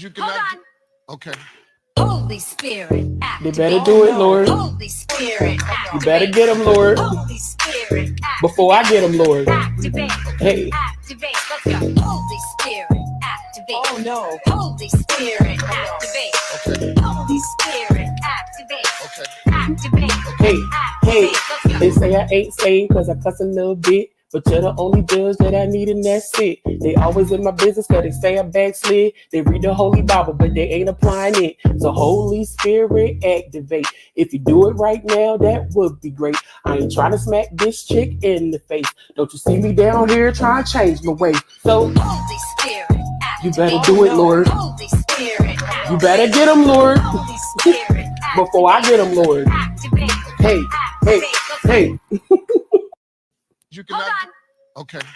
You cannot. Hold on. Okay. Holy Spirit, They better do it, Lord. Holy Spirit, You better get them, Lord. Holy Spirit, Before I get them, Lord. activate. Hey. Activate. Let's go. Holy Spirit, activate. Oh no. Holy Spirit, activate. Okay. Holy Spirit, activate. Okay. Activate. Hey, hey, Let's go. they say I ain't saved cause I cuss a little bit. But you're the only judge that I need and that's it. They always in my business cause they say I backslid. They read the Holy Bible but they ain't applying it. So Holy Spirit activate. If you do it right now, that would be great. I ain't trying to smack this chick in the face. Don't you see me down here trying to change my way. So Holy Spirit, you better do it, Lord. Holy Spirit, You better get them, Lord. Holy Spirit, Before I get them, Lord. activate. Hey, hey, hey. You cannot. Hold on. Okay.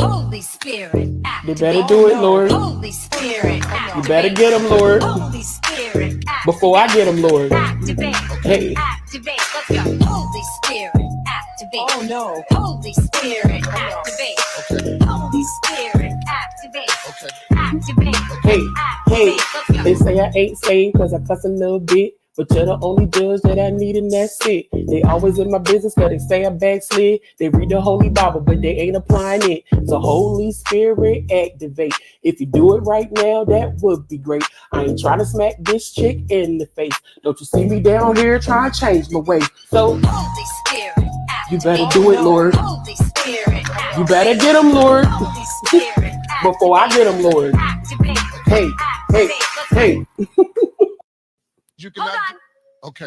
Holy Spirit, They better do it, Lord. Holy Spirit, You better get them, Lord. Holy Spirit, Before I get them, Lord. activate. Hey. Activate. Let's go. Holy Spirit, activate. Oh no. Holy Spirit, activate. Okay. Holy Spirit, activate. Okay. Activate. Hey, hey, Let's go. they say I ain't saved cause I cuss a little bit. But you're the only judge that I need and that's it. They always in my business cause they say I backslid. They read the Holy Bible but they ain't applying it. So Holy Spirit activate. If you do it right now, that would be great. I ain't trying to smack this chick in the face. Don't you see me down here trying to change my way. So Holy Spirit, you better do it, Lord. Holy Spirit, You better get them, Lord. Holy Spirit, Before I get them, Lord. activate. Hey, hey, hey. You Hold cannot. on. Okay.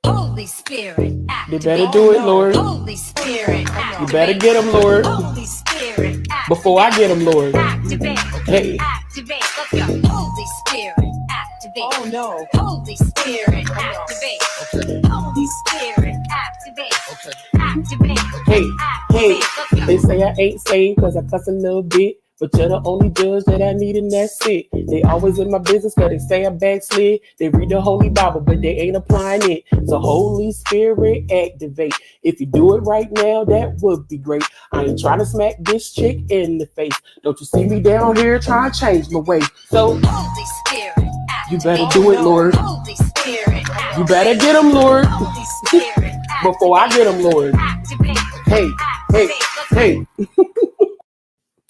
Holy Spirit, They activate. better do it, Lord. Holy Spirit, You better get them, Lord. Holy Spirit, Before I get them, Lord. activate. Hey. Activate. Let's go. Holy Spirit, activate. Oh no. Holy Spirit, activate. Okay. Holy Spirit, activate. Okay. Activate. Hey, hey, Let's go. they say I ain't saved cause I cuss a little bit. But you're the only judge that I need and that's it. They always in my business cause they say I backslid. They read the Holy Bible but they ain't applying it. So Holy Spirit activate. If you do it right now, that would be great. I ain't trying to smack this chick in the face. Don't you see me down here trying to change my way. So Holy Spirit, you better do it, Lord. Holy Spirit, You better get them, Lord. Holy Spirit, Before I get them, Lord. activate. Hey, hey, hey.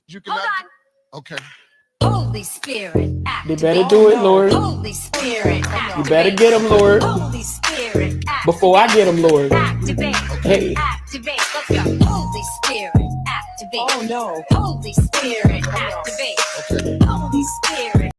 You Hold cannot. on. Okay. Holy Spirit, They activate. better do it, Lord. Holy Spirit, You better get them, Lord. Holy Spirit, Before I get them, Lord. activate. Hey. Activate. Let's go. Holy Spirit, activate. Oh no. Holy Spirit, activate. Okay. Holy Spirit.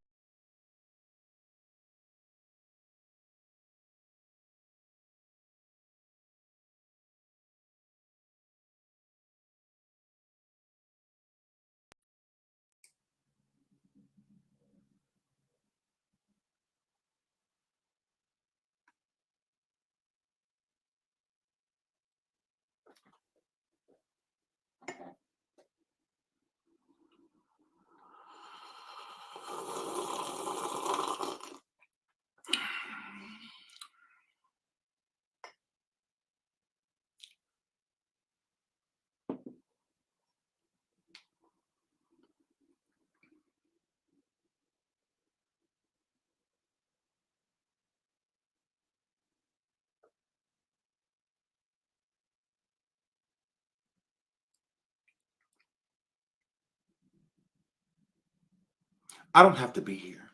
I don't have to be here.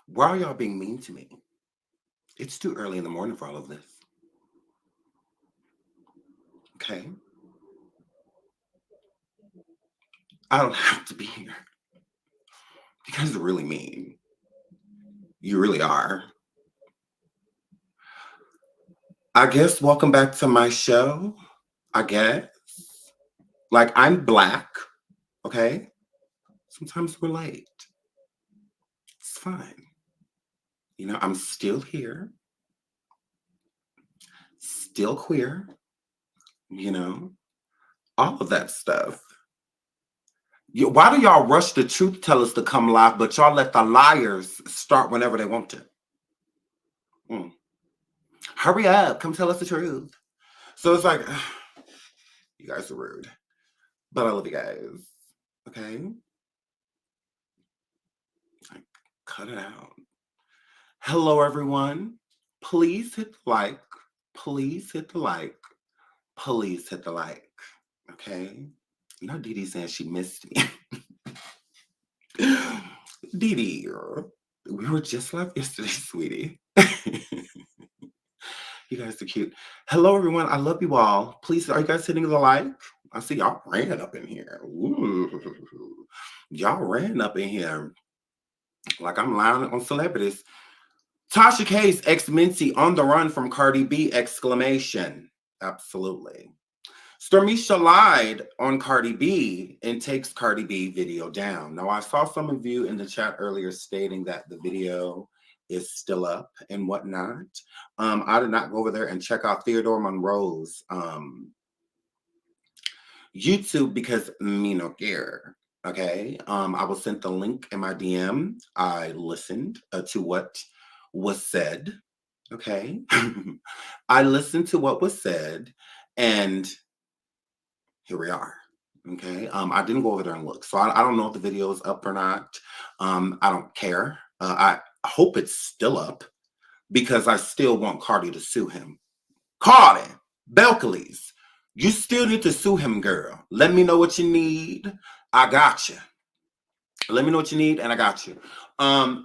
Why are y'all being mean to me? It's too early in the morning for all of this. Okay? I don't have to be here. You guys are really mean. You really are. I guess welcome back to my show. I guess. Like, I'm Black. Okay? Sometimes we're late. It's fine. You know, I'm still here. Still queer. You know? All of that stuff. Why do y'all rush the truth tellers to come live, but y'all let the liars start whenever they want to? Hurry up, come tell us the truth. So it's like, you guys are rude. But I love you guys. Okay? Like, cut it out. Hello, everyone. Please hit the like. Please hit the like. Please hit the like. Okay? You know, Dee Dee saying she missed me. Dee Dee, we were just live yesterday, sweetie. You guys are cute. Hello, everyone. I love you all. Please, are you guys hitting the like? I see y'all ran up in here. Ooh. Y'all ran up in here like I'm lying on celebrities. Tasha K's ex-Mentee on the run from Cardi B, exclamation. Absolutely. Stormiesha lied on Cardi B and takes Cardi B video down. Now, I saw some of you in the chat earlier stating that the video is still up and whatnot. I did not go over there and check out Theodore Monroe's YouTube because me no care. Okay. I was sent the link in my DM. I listened to what was said. Okay. I listened to what was said, and here we are. Okay. I didn't go over there and look. So I don't know if the video is up or not. I don't care. I hope it's still up because I still want Cardi to sue him. Cardi, Belcalis, you still need to sue him, girl. Let me know what you need. I got you. Let me know what you need, and I got you.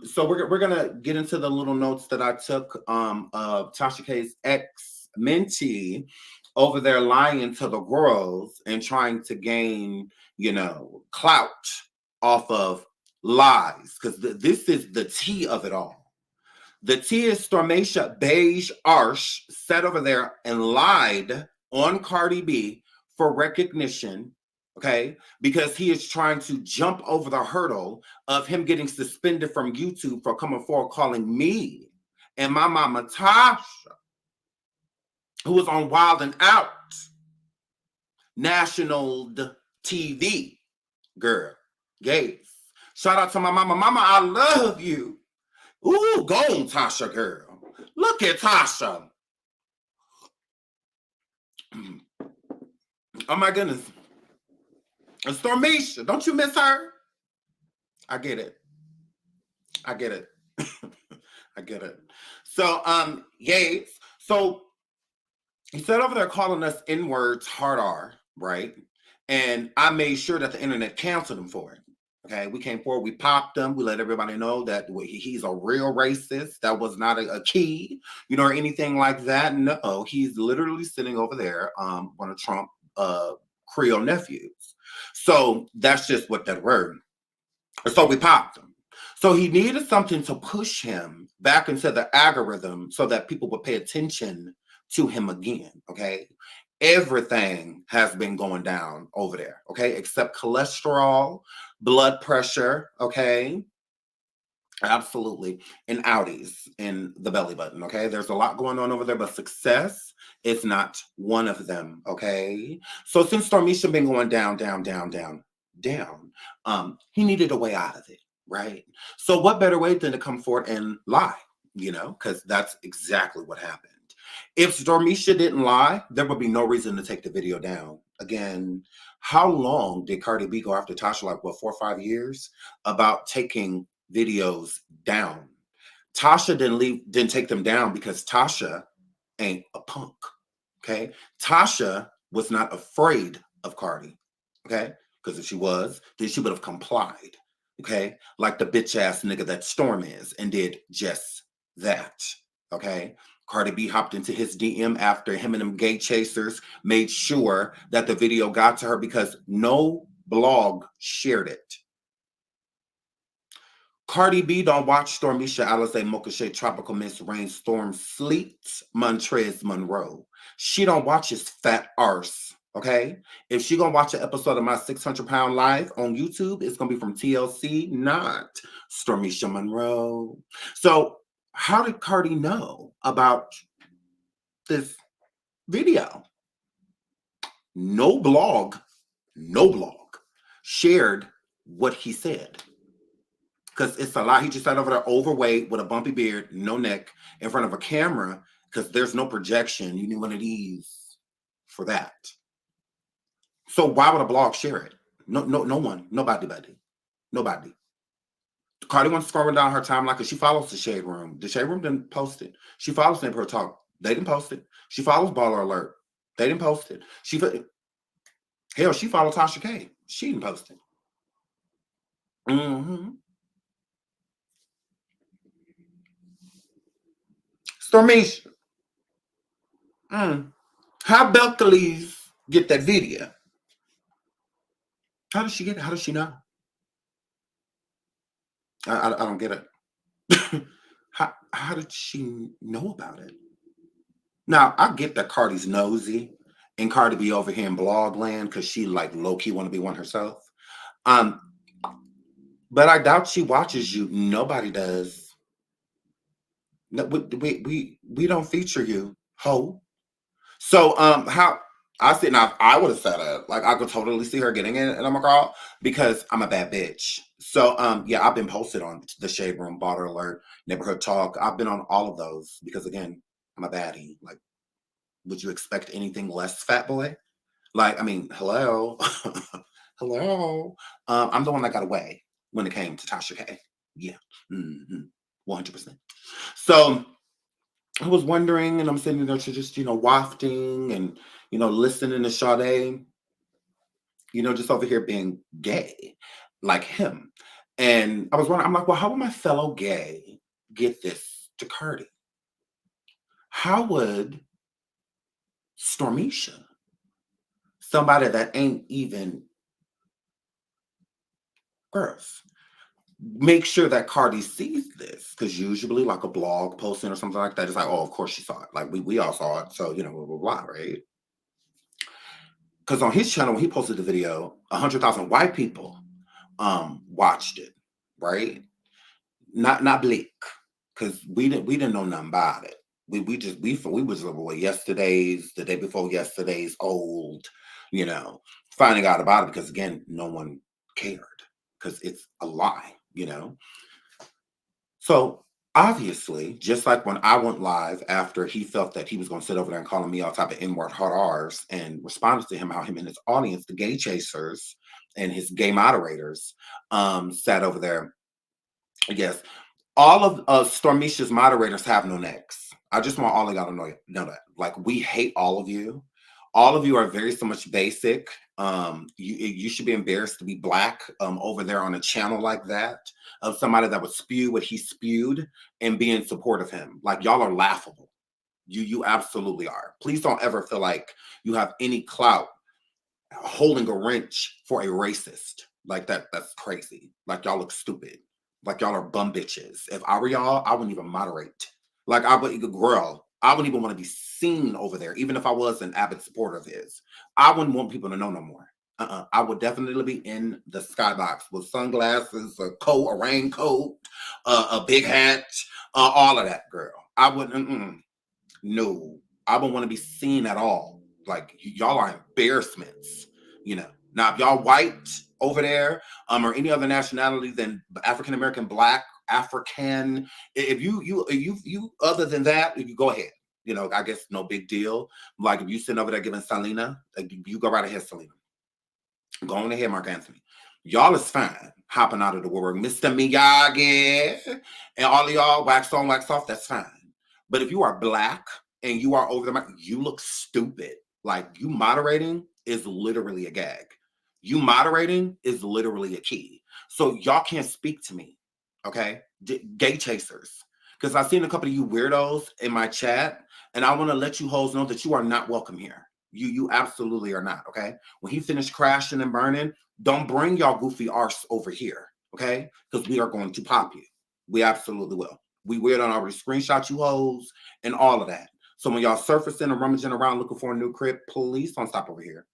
So we're gonna get into the little notes that I took of Tasha K's ex-Mentee over there lying to the girls and trying to gain, clout off of lies, because this is the tea of it all. The tea is Stormiesha Beige Arsh sat over there and lied on Cardi B for recognition, okay? Because he is trying to jump over the hurdle of him getting suspended from YouTube for coming forward calling me and my mama Tasha, who was on Wild and Out, national TV, girl, gays. Shout out to my mama. Mama, I love you. Ooh, go on, Tasha, girl. Look at Tasha. Oh, my goodness. And Stormiesha, don't you miss her? I get it. I get it. I get it. So, Yates. So, he said over there calling us N-words hard R, right? And I made sure that the internet canceled him for it. Okay, we came forward, we popped him, we let everybody know that he's a real racist. That was not a key, or anything like that. No, he's literally sitting over there, one of Trump Creole nephews. So that's just what that word. So we popped him. So he needed something to push him back into the algorithm so that people would pay attention to him again. Okay. Everything has been going down over there, okay, except cholesterol, blood pressure, okay, absolutely, and outies in the belly button, okay. There's a lot going on over there, but success is not one of them, okay. So since Stormiesha been going down, he needed a way out of it, right? So what better way than to come forward and lie, because that's exactly what happened. If Stormiesha didn't lie, there would be no reason to take the video down. Again, how long did Cardi B go after Tasha? Like, 4 or 5 years about taking videos down? Tasha didn't take them down because Tasha ain't a punk, okay? Tasha was not afraid of Cardi, okay? Because if she was, then she would have complied, okay? Like the bitch-ass nigga that Storm is, and did just that, okay? Cardi B hopped into his DM after him and them gay chasers made sure that the video got to her because no blog shared it. Cardi B don't watch Stormiesha, Alizé, Mokashe, Tropical Miss, Rainstorm, Sleet, Montrez, Monroe. She don't watch his fat arse, okay? If she gonna watch an episode of my 600-pound life on YouTube, it's gonna be from TLC, not Stormiesha Monroe. So how did Cardi know about this video? No blog shared what he said. Because it's a lie. He just sat over there overweight with a bumpy beard, no neck, in front of a camera, because there's no projection. You need one of these for that. So why would a blog share it? No one, nobody. Cardi wants scrolling down her timeline because she follows the Shade Room. The Shade Room didn't post it. She follows Neighborhood Talk. They didn't post it. She follows Baller Alert. They didn't post it. She followed Tasha K. She didn't post it. Stormiesha. How Belcalis get that video? How does she get it? How does she know? I don't get it. How did she know about it? Now, I get that Cardi's nosy and Cardi B over here in blog land because she like low-key want to be one herself. But I doubt she watches you. Nobody does. No, we don't feature you, ho. So how I said now I would have said it. Like I could totally see her getting it, and I'm a girl because I'm a bad bitch. So yeah, I've been posted on the Shade Room, Baller Alert, Neighborhood Talk. I've been on all of those because again, I'm a baddie. Like, would you expect anything less, fat boy? Like, I mean, hello. Hello. I'm the one that got away when it came to Tasha K. Yeah. 100%. So I was wondering, and I'm sitting there to just, wafting and, listening to Sade, just over here being gay, like him. And I was wondering, I'm like, well, how would my fellow gay get this to Cardi? How would Stormiesha, somebody that ain't even girls, make sure that Cardi sees this? Because usually like a blog posting or something like that, it's like, oh, of course she saw it. Like we all saw it. So, blah, blah, blah, right? Because on his channel, when he posted the video, 100,000 white people watched it, right? Not Bleak, because we didn't know nothing about it. We was yesterday's, the day before yesterday's old, finding out about it because again, no one cared because it's a lie, So obviously, just like when I went live after he felt that he was going to sit over there and calling me all type of N-word hard R's and responded to him, how him and his audience, the gay chasers and his gay moderators, sat over there. Yes, all of Stormiesha's moderators have no necks. I just want all of y'all to know that. Like, we hate all of you. All of you are very so much basic. You should be embarrassed to be black over there on a channel like that of somebody that would spew what he spewed and be in support of him. Like, y'all are laughable. You absolutely are. Please don't ever feel like you have any clout holding a wrench for a racist. Like that's crazy. Like, y'all look stupid. Like, y'all are bum bitches. If I were y'all, I wouldn't even moderate. Like, I wouldn't even want to be seen over there, even if I was an avid supporter of his. I wouldn't want people to know no more. I would definitely be in the skybox with sunglasses, a raincoat, a big hat, all of that, girl. I wouldn't. No, I wouldn't want to be seen at all. Like, y'all are embarrassments. Now if y'all white over there, or any other nationality than African American, Black, African, if you other than that, you go ahead. I guess no big deal. Like, if you sitting over there giving Selena, you go right ahead, Selena. Go on ahead, Mark Anthony. Y'all is fine hopping out of the woodwork, Mr. Miyagi, and all of y'all wax on, wax off. That's fine. But if you are Black and you are over there, you look stupid. Like, you moderating is literally a gag. You moderating is literally a key. So y'all can't speak to me, okay? Gay chasers. Because I've seen a couple of you weirdos in my chat, and I want to let you hoes know that you are not welcome here. You absolutely are not, okay? When he finished crashing and burning, don't bring y'all goofy arse over here, okay? Because we are going to pop you. We absolutely will. We weird on already screenshot you hoes and all of that. So when y'all surfacing and rummaging around looking for a new crib, please don't stop over here.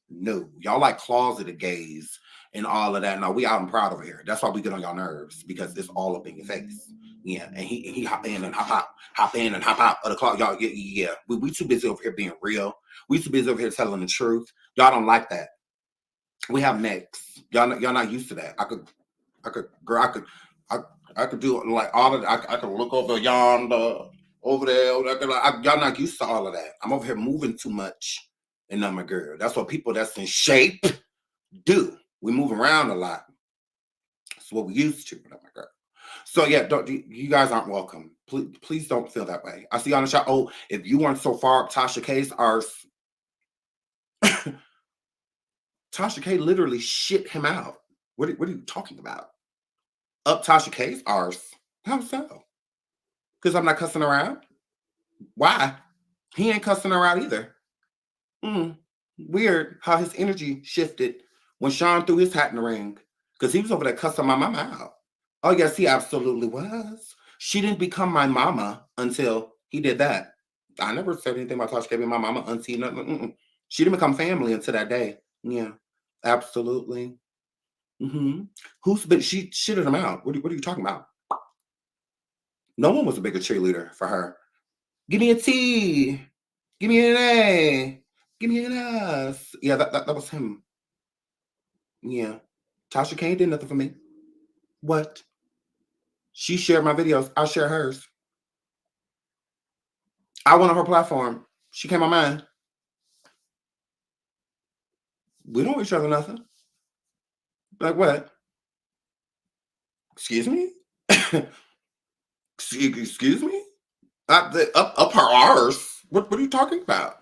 No, y'all like closeted gays and all of that. No, we out and proud over here. That's why we get on y'all nerves, because it's all up in your face. Yeah, and he hop in and hop out, hop in and hop out of the closet. Y'all, yeah, we too busy over here being real. We too busy over here telling the truth. Y'all don't like that. We have necks. Y'all not used to that. I could do like all of. I could look over yonder. over there. Y'all not used to all of that. I'm over here moving too much, and I'm a girl. That's what people that's in shape do. We move around a lot. That's what we used to. I'm a girl. So yeah, you guys aren't welcome. Please don't feel that way. I see on the shot. Oh, if you weren't so far up Tasha K's arse, Tasha K literally shit him out. What are you talking about? Up Tasha K's arse? How so? Because I'm not cussing her out? Why? He ain't cussing her out either. Weird how his energy shifted when Sean threw his hat in the ring. Because he was over there cussing my mama out. Oh, yes, he absolutely was. She didn't become my mama until he did that. I never said anything about Tasha K being my mama until nothing. She didn't become family until that day. Yeah, absolutely. She shitted him out. What are you talking about? No one was a bigger cheerleader for her. Give me a T. Give me an A. Give me an S. Yeah, that was him. Yeah. Tasha K did nothing for me. What? She shared my videos. I share hers. I went on her platform. She came on mine. We don't owe each other nothing. Like what? Excuse me? Excuse me? Up her arse? What are you talking about?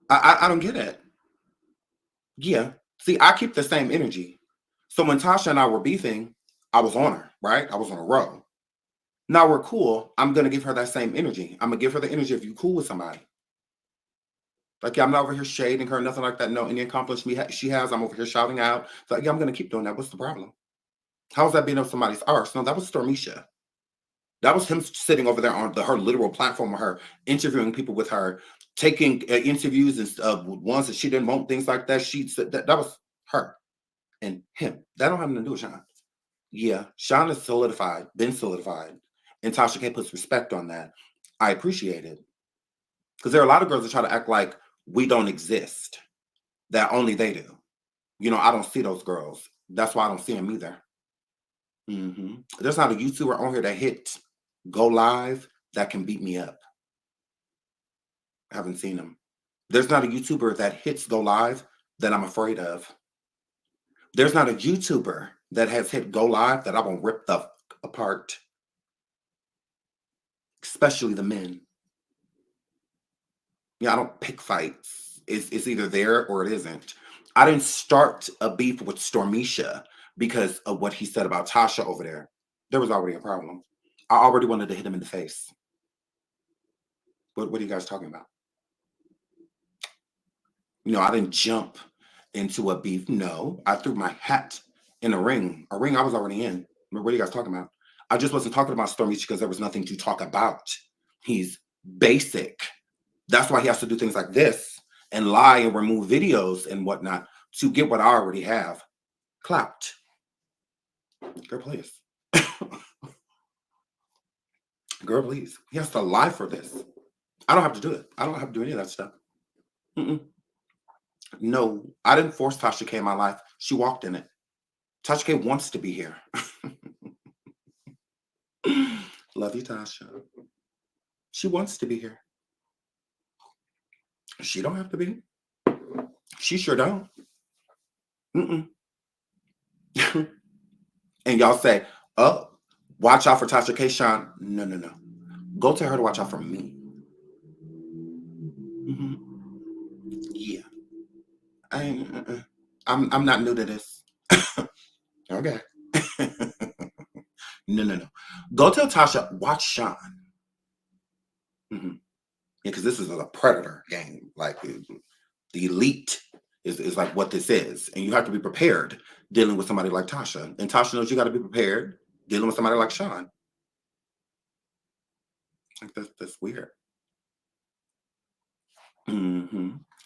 I don't get it. Yeah. See, I keep the same energy. So when Tasha and I were beefing, I was on her, right? I was on a row. Now we're cool. I'm going to give her that same energy. I'm going to give her the energy if you cool with somebody. Like, yeah, I'm not over here shading her, nothing like that. No, any accomplishment she has, I'm over here shouting out. So, yeah, I'm going to keep doing that. What's the problem? How's that being up somebody's arse? No, that was Stormiesha. That was him sitting over there on her literal platform with her, interviewing people with her, taking interviews and ones that she didn't want, things like that. She said that was her and him. That don't have nothing to do with Sean. Yeah, Sean is solidified, been solidified. And Tasha K puts respect on that. I appreciate it. Because there are a lot of girls that try to act like we don't exist, that only they do. You know, I don't see those girls. That's why I don't see them either. There's not a YouTuber on here that hit go live that can beat me up. I haven't seen them. There's not a YouTuber that hits go live that I'm afraid of. There's not a YouTuber that has hit go live that I won't rip the apart. Especially the men. Yeah, I don't pick fights. It's either there or it isn't. I didn't start a beef with Stormiesha because of what he said about Tasha over there. There was already a problem. I already wanted to hit him in the face. What are you guys talking about? You know, I didn't jump into a beef. No, I threw my hat in a ring I was already in. What are you guys talking about? I just wasn't talking about Stormiesha because there was nothing to talk about. He's basic. That's why he has to do things like this and lie and remove videos and whatnot to get what I already have. Clout. Girl, please. Girl, please. He has to lie for this. I don't have to do it. I don't have to do any of that stuff. No, I didn't force Tasha K in my life. She walked in it. Tasha K wants to be here. Love you, Tasha. She wants to be here. She don't have to be. She sure don't. And y'all say, oh, watch out for Tasha K, Sean. No. Go tell her to watch out for me. Yeah. I'm not new to this. Okay. No. Go tell Tasha, watch Sean. Yeah, because this is a predator game. Like the elite is like what this is. And you have to be prepared dealing with somebody like Tasha. And Tasha knows you got to be prepared dealing with somebody like Sean. Like that's weird.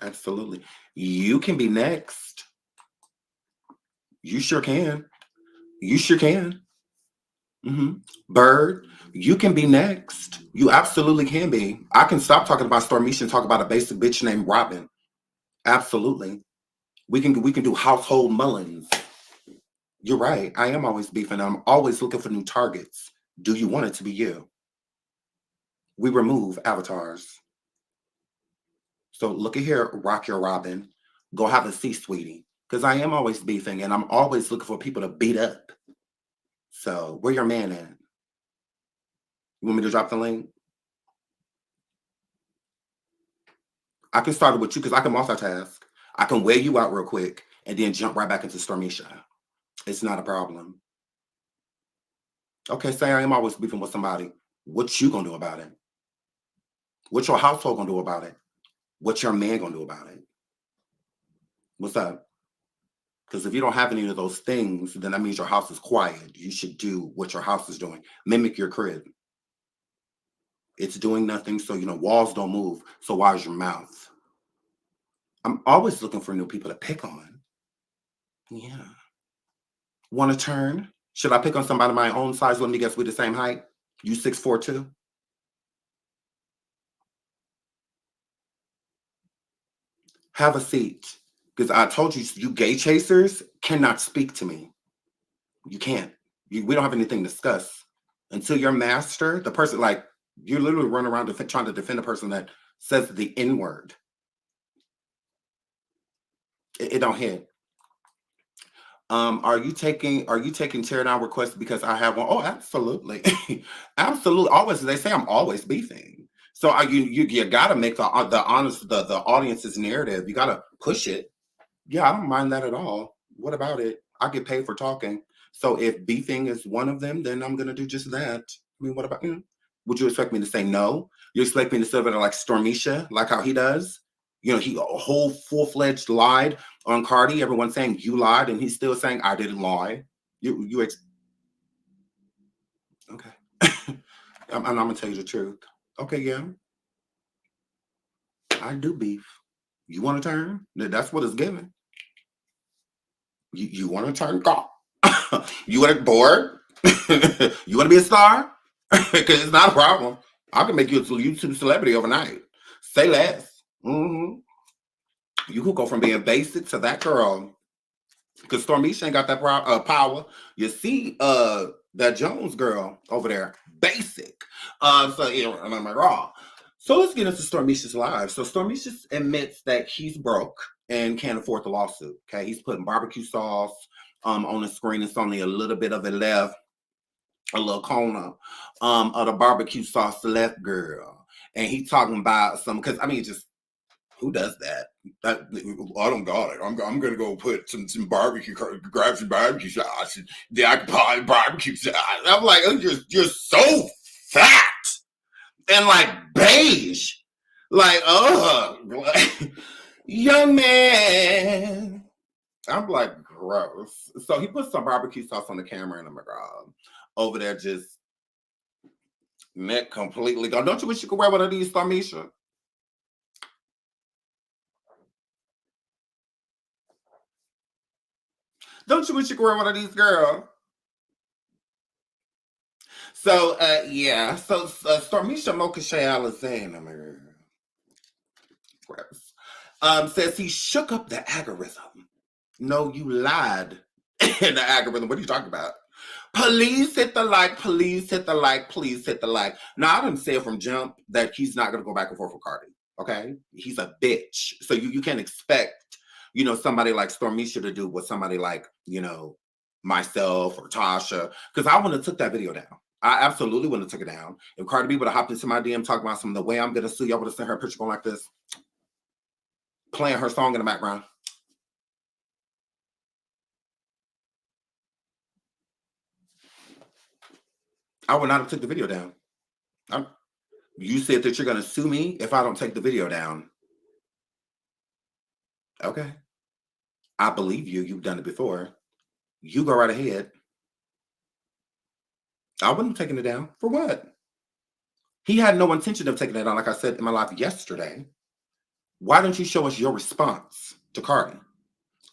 Absolutely. You can be next. You sure can. You sure can. Bird, you can be next. You absolutely can be. I can stop talking about Stormiesha and talk about a basic bitch named Robin. Absolutely. We can do household Mullins. You're right. I am always beefing. I'm always looking for new targets. Do you want it to be you? We remove avatars. So look at here, Rock Your Robin. Go have a seat, sweetie. Because I am always beefing and I'm always looking for people to beat up. So where your man at? You want me to drop the link? I can start it with you because I can multitask. I can weigh you out real quick and then jump right back into Stormiesha. It's not a problem. Okay, say I am always beefing with somebody. What you gonna do about it? What your household gonna do about it? What your man gonna do about it? What's up? Because if you don't have any of those things, then that means your house is quiet. You should do what your house is doing. Mimic your crib. It's doing nothing, so walls don't move. So why is your mouth? I'm always looking for new people to pick on. Yeah. Want to turn? Should I pick on somebody my own size? Let me guess, we're the same height. You 6'4" too? Have a seat. Because I told you, you gay chasers cannot speak to me. You can't. We don't have anything to discuss. Until your master, the person, like, you literally run around trying to defend a person that says the N-word. It don't hit. Are you taking tear down requests because I have one? Oh, absolutely. Absolutely. Always, they say I'm always beefing. So you gotta make the audience's narrative. You gotta push it. Yeah, I don't mind that at all. What about it? I get paid for talking. So if beefing is one of them, then I'm gonna do just that. I mean, what about you? Would you expect me to say no? You expect me to sit there like Stormiesha, like how he does? He a whole full-fledged lied on Cardi. Everyone's saying you lied, and he's still saying I didn't lie. Okay. I'm gonna tell you the truth. Okay, yeah, I do beef. You want to turn? That's what it's given. You want to turn? Go. You want to bored? You want to be a star? Because it's not a problem. I can make you a YouTube celebrity overnight. Say less. You could go from being basic to that girl. Because Stormiesha ain't got that power. You see that Jones girl over there, basic. And I'm like, raw. So let's get into Stormiesha's live. So Stormiesha admits that he's broke and can't afford the lawsuit. Okay, he's putting barbecue sauce on the screen. It's only a little bit of it left, a little corner of the barbecue sauce left, girl. And he talking about because just who does that? I don't got it. I'm gonna go put some barbecue, grab some barbecue sauce, and then I can buy barbecue sauce. I'm like, oh, you're so fat and like beige, like young man. I'm like, gross. So he put some barbecue sauce on the camera, and I'm like, over there just neck completely gone. Don't you wish you could wear one of these, Stormiesha? Don't you wish you could wear one of these, girl? So, yeah. So, Stormiesha Mokashay Alexander says he shook up the algorithm. No, you lied in the algorithm. What are you talking about? Please hit the like. Please hit the like. Please hit the like. Now, I didn't say from jump that he's not going to go back and forth with Cardi. Okay? He's a bitch. So, you can't expect somebody like Stormiesha to do what somebody like, myself or Tasha, because I wouldn't have took that video down. I absolutely wouldn't have took it down. If Cardi B would have hopped into my DM talking about some of the way I'm going to sue you, I would have sent her a picture going like this, playing her song in the background. I would not have took the video down. You said that you're going to sue me if I don't take the video down. Okay. I believe you. You've done it before. You go right ahead. I wouldn't have taken it down. For what? He had no intention of taking it down, like I said in my live yesterday. Why don't you show us your response to Cardi?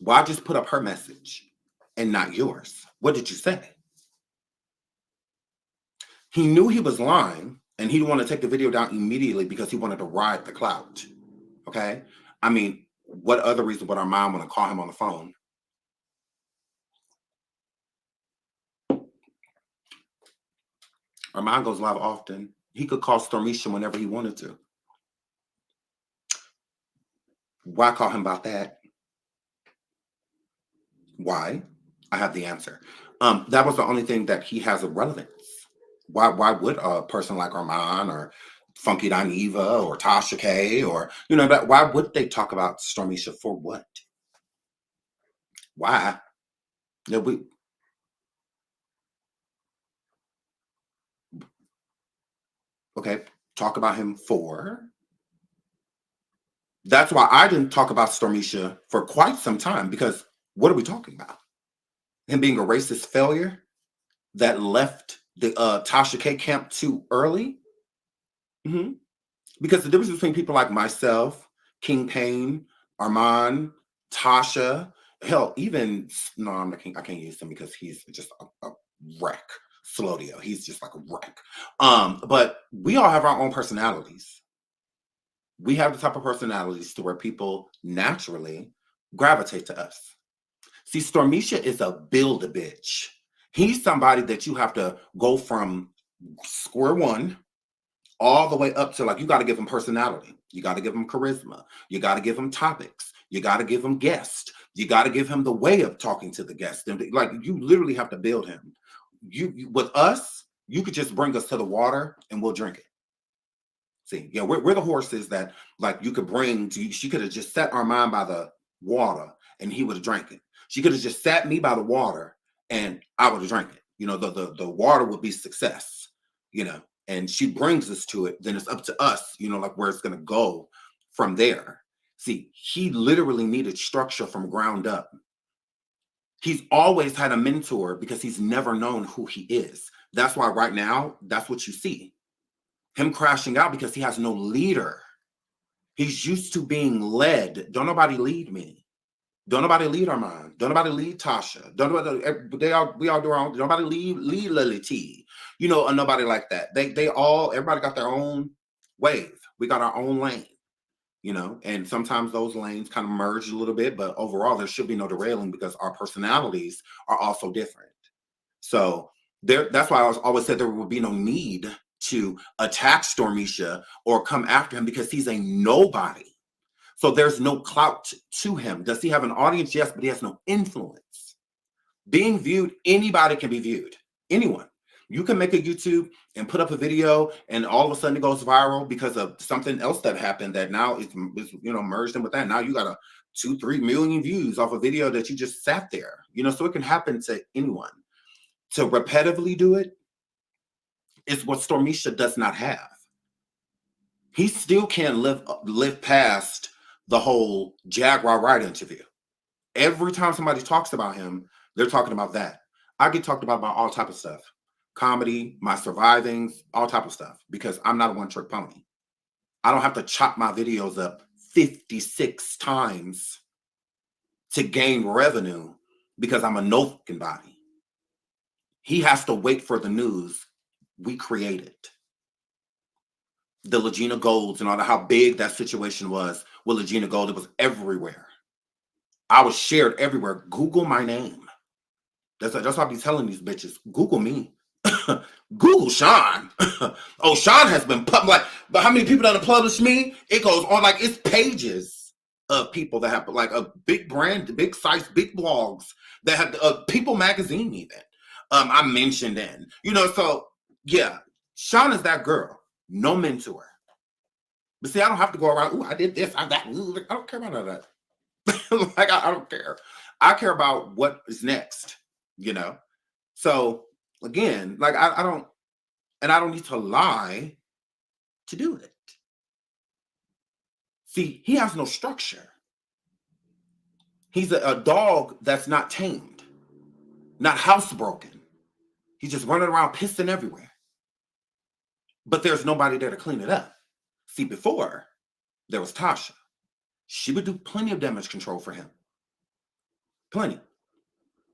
Why just put up her message and not yours? What did you say? He knew he was lying, and he didn't want to take the video down immediately because he wanted to ride the clout. Okay? I mean, what other reason would our mom want to call him on the phone? Our mom goes live often. He could call Stormiesha whenever he wanted to. Why call him about that? Why? I have the answer. That was the only thing that he has of relevance. Why would a person like Armand or Funky Dineva or Tasha K or, you know, why would they talk about Stormiesha for what? Why? Yeah, okay, talk about him for. That's why I didn't talk about Stormiesha for quite some time, because what are we talking about? Him being a racist failure that left the Tasha K camp too early? Mm-hmm. Because the difference between people like myself, King Payne, Armand, Tasha, hell, even, no, I can't use him because he's just a wreck. Slodio, he's just like a wreck. But we all have our own personalities. We have the type of personalities to where people naturally gravitate to us. See, Stormiesha is a build-a-bitch. He's somebody that you have to go from square one all the way up to, like, you got to give him personality. You got to give him charisma. You got to give him topics. You got to give him guests. You got to give him the way of talking to the guest. And like, you literally have to build him. You with us, you could just bring us to the water and we'll drink it. See, yeah, we're the horses that, like, you could bring to. She could have just set Armand by the water and he would have drank it. She could have just sat me by the water and I would have drank it. You know, the water would be success, you know, and she brings us to it. Then it's up to us, you know, like where it's going to go from there. See, he literally needed structure from ground up. He's always had a mentor because he's never known who he is. That's why right now, that's what you see. Him crashing out because he has no leader. He's used to being led. Don't nobody lead me. Don't nobody lead Armand. Don't nobody lead Tasha. Don't nobody, we all do our own. Don't nobody lead Lily T. You know, nobody like that. Everybody got their own wave. We got our own lane, you know, and sometimes those lanes kind of merge a little bit, but overall there should be no derailing because our personalities are also different. So that's why I always said there would be no need to attack Stormiesha or come after him because he's a nobody. So there's no clout to him. Does he have an audience? Yes, but he has no influence. Being viewed, anybody can be viewed. Anyone. You can make a YouTube and put up a video and all of a sudden it goes viral because of something else that happened that now is you know, merged in with that. Now you got 2-3 million views off a video that you just sat there. You know, so it can happen to anyone. To repetitively do it is what Stormiesha does not have. He still can't live past the whole Jaguar Wright interview. Every time somebody talks about him, they're talking about that. I get talked about all type of stuff. Comedy, my survivings, all type of stuff, because I'm not a one-trick pony. I don't have to chop my videos up 56 times to gain revenue because I'm a no-fucking body. He has to wait for the news. We created the Legina Golds and all that, how big that situation was with Legina Gold. It was everywhere. I was shared everywhere. Google my name. That's what I be telling these bitches. Google me. Google Sean. Oh, Sean has been like, but how many people that have published me? It goes on, like, it's pages of people that have, like, a big brand, big sites, big blogs that have People Magazine even. I mentioned in, you know, so yeah, Sean is that girl. No mentor. But see, I don't have to go around, ooh, I did this, I don't care about none of that. Like, I don't care. I care about what is next, you know? So again, like, I don't need to lie to do it. See, he has no structure. He's a dog that's not tamed, not housebroken. He's just running around pissing everywhere. But there's nobody there to clean it up. See, before, there was Tasha. She would do plenty of damage control for him. Plenty.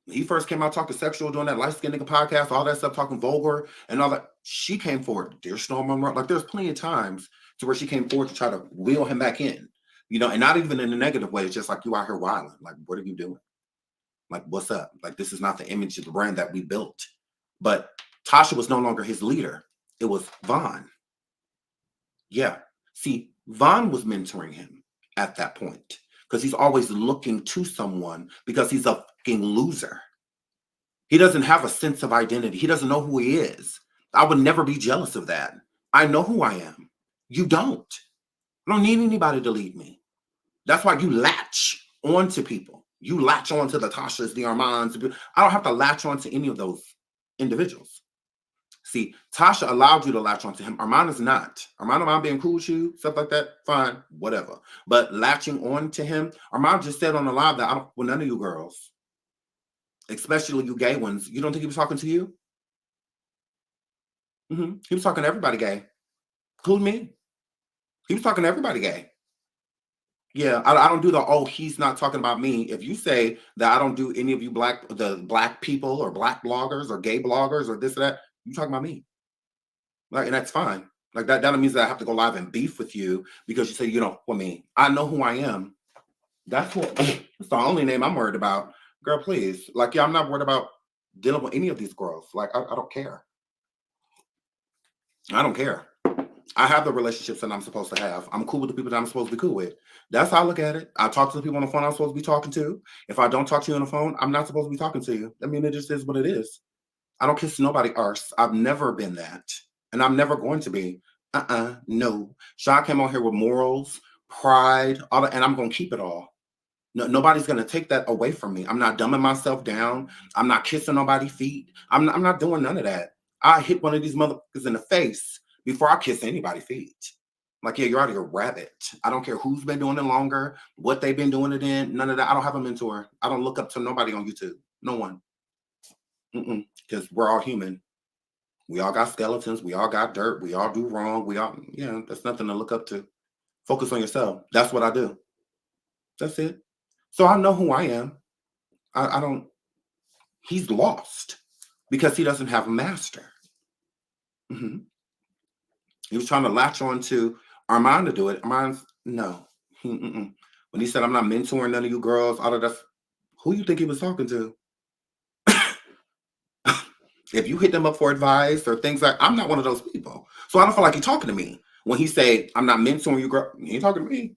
When he first came out talking sexual, doing that light-skinned nigga podcast, all that stuff, talking vulgar and all that, she came forward. Dear Storm, like, there's plenty of times to where she came forward to try to wheel him back in. You know, and not even in a negative way. It's just like, you out here wilding. Like, what are you doing? Like, what's up? Like, this is not the image of the brand that we built. But Tasha was no longer his leader. It was Vaughn. Yeah. See, Von was mentoring him at that point because he's always looking to someone because he's a fucking loser. He doesn't have a sense of identity. He doesn't know who he is. I would never be jealous of that. I know who I am. You don't. I don't need anybody to lead me. That's why you latch onto people. You latch onto the Tashas, the Armands. I don't have to latch onto any of those individuals. See, Tasha allowed you to latch onto him. Armand is not. Armand being cool with you, stuff like that, fine, whatever. But latching on to him, Armand just said on the live that I don't, well, none of you girls, especially you gay ones, you don't think he was talking to you? He was talking to everybody gay. Including me. He was talking to everybody gay. Yeah, I don't do the, oh, he's not talking about me. If you say that I don't do any of you the black people or black bloggers or gay bloggers or this or that, you talking about me. Like, and that's fine. Like that means that I have to go live and beef with you because you say, you know, for me, I know who I am. That's what, that's the only name I'm worried about. Girl, please. Like, yeah, I'm not worried about dealing with any of these girls. Like, I don't care. I don't care. I have the relationships that I'm supposed to have. I'm cool with the people that I'm supposed to be cool with. That's how I look at it. I talk to the people on the phone I'm supposed to be talking to. If I don't talk to you on the phone, I'm not supposed to be talking to you. I mean, it just is what it is. I don't kiss nobody arse. I've never been that. And I'm never going to be. No. Sean came on here with morals, pride, all that, and I'm going to keep it all. No, nobody's going to take that away from me. I'm not dumbing myself down. I'm not kissing nobody's feet. I'm not doing none of that. I hit one of these motherfuckers in the face before I kiss anybody's feet. Like, yeah, you're out of your rabbit. I don't care who's been doing it longer, what they've been doing it in, none of that. I don't have a mentor. I don't look up to nobody on YouTube. No one. Because we're all human. We all got skeletons. We all got dirt. We all do wrong. We all, that's nothing to look up to. Focus on yourself. That's what I do. That's it. So I know who I am. I don't, he's lost because he doesn't have a master. He was trying to latch on to Armand to do it. Armand's, no. When he said, I'm not mentoring none of you girls, all of that, who you think he was talking to? If you hit them up for advice or things like, I'm not one of those people. So I don't feel like he's talking to me. When he say, I'm not mentoring you, girl, he ain't talking to me.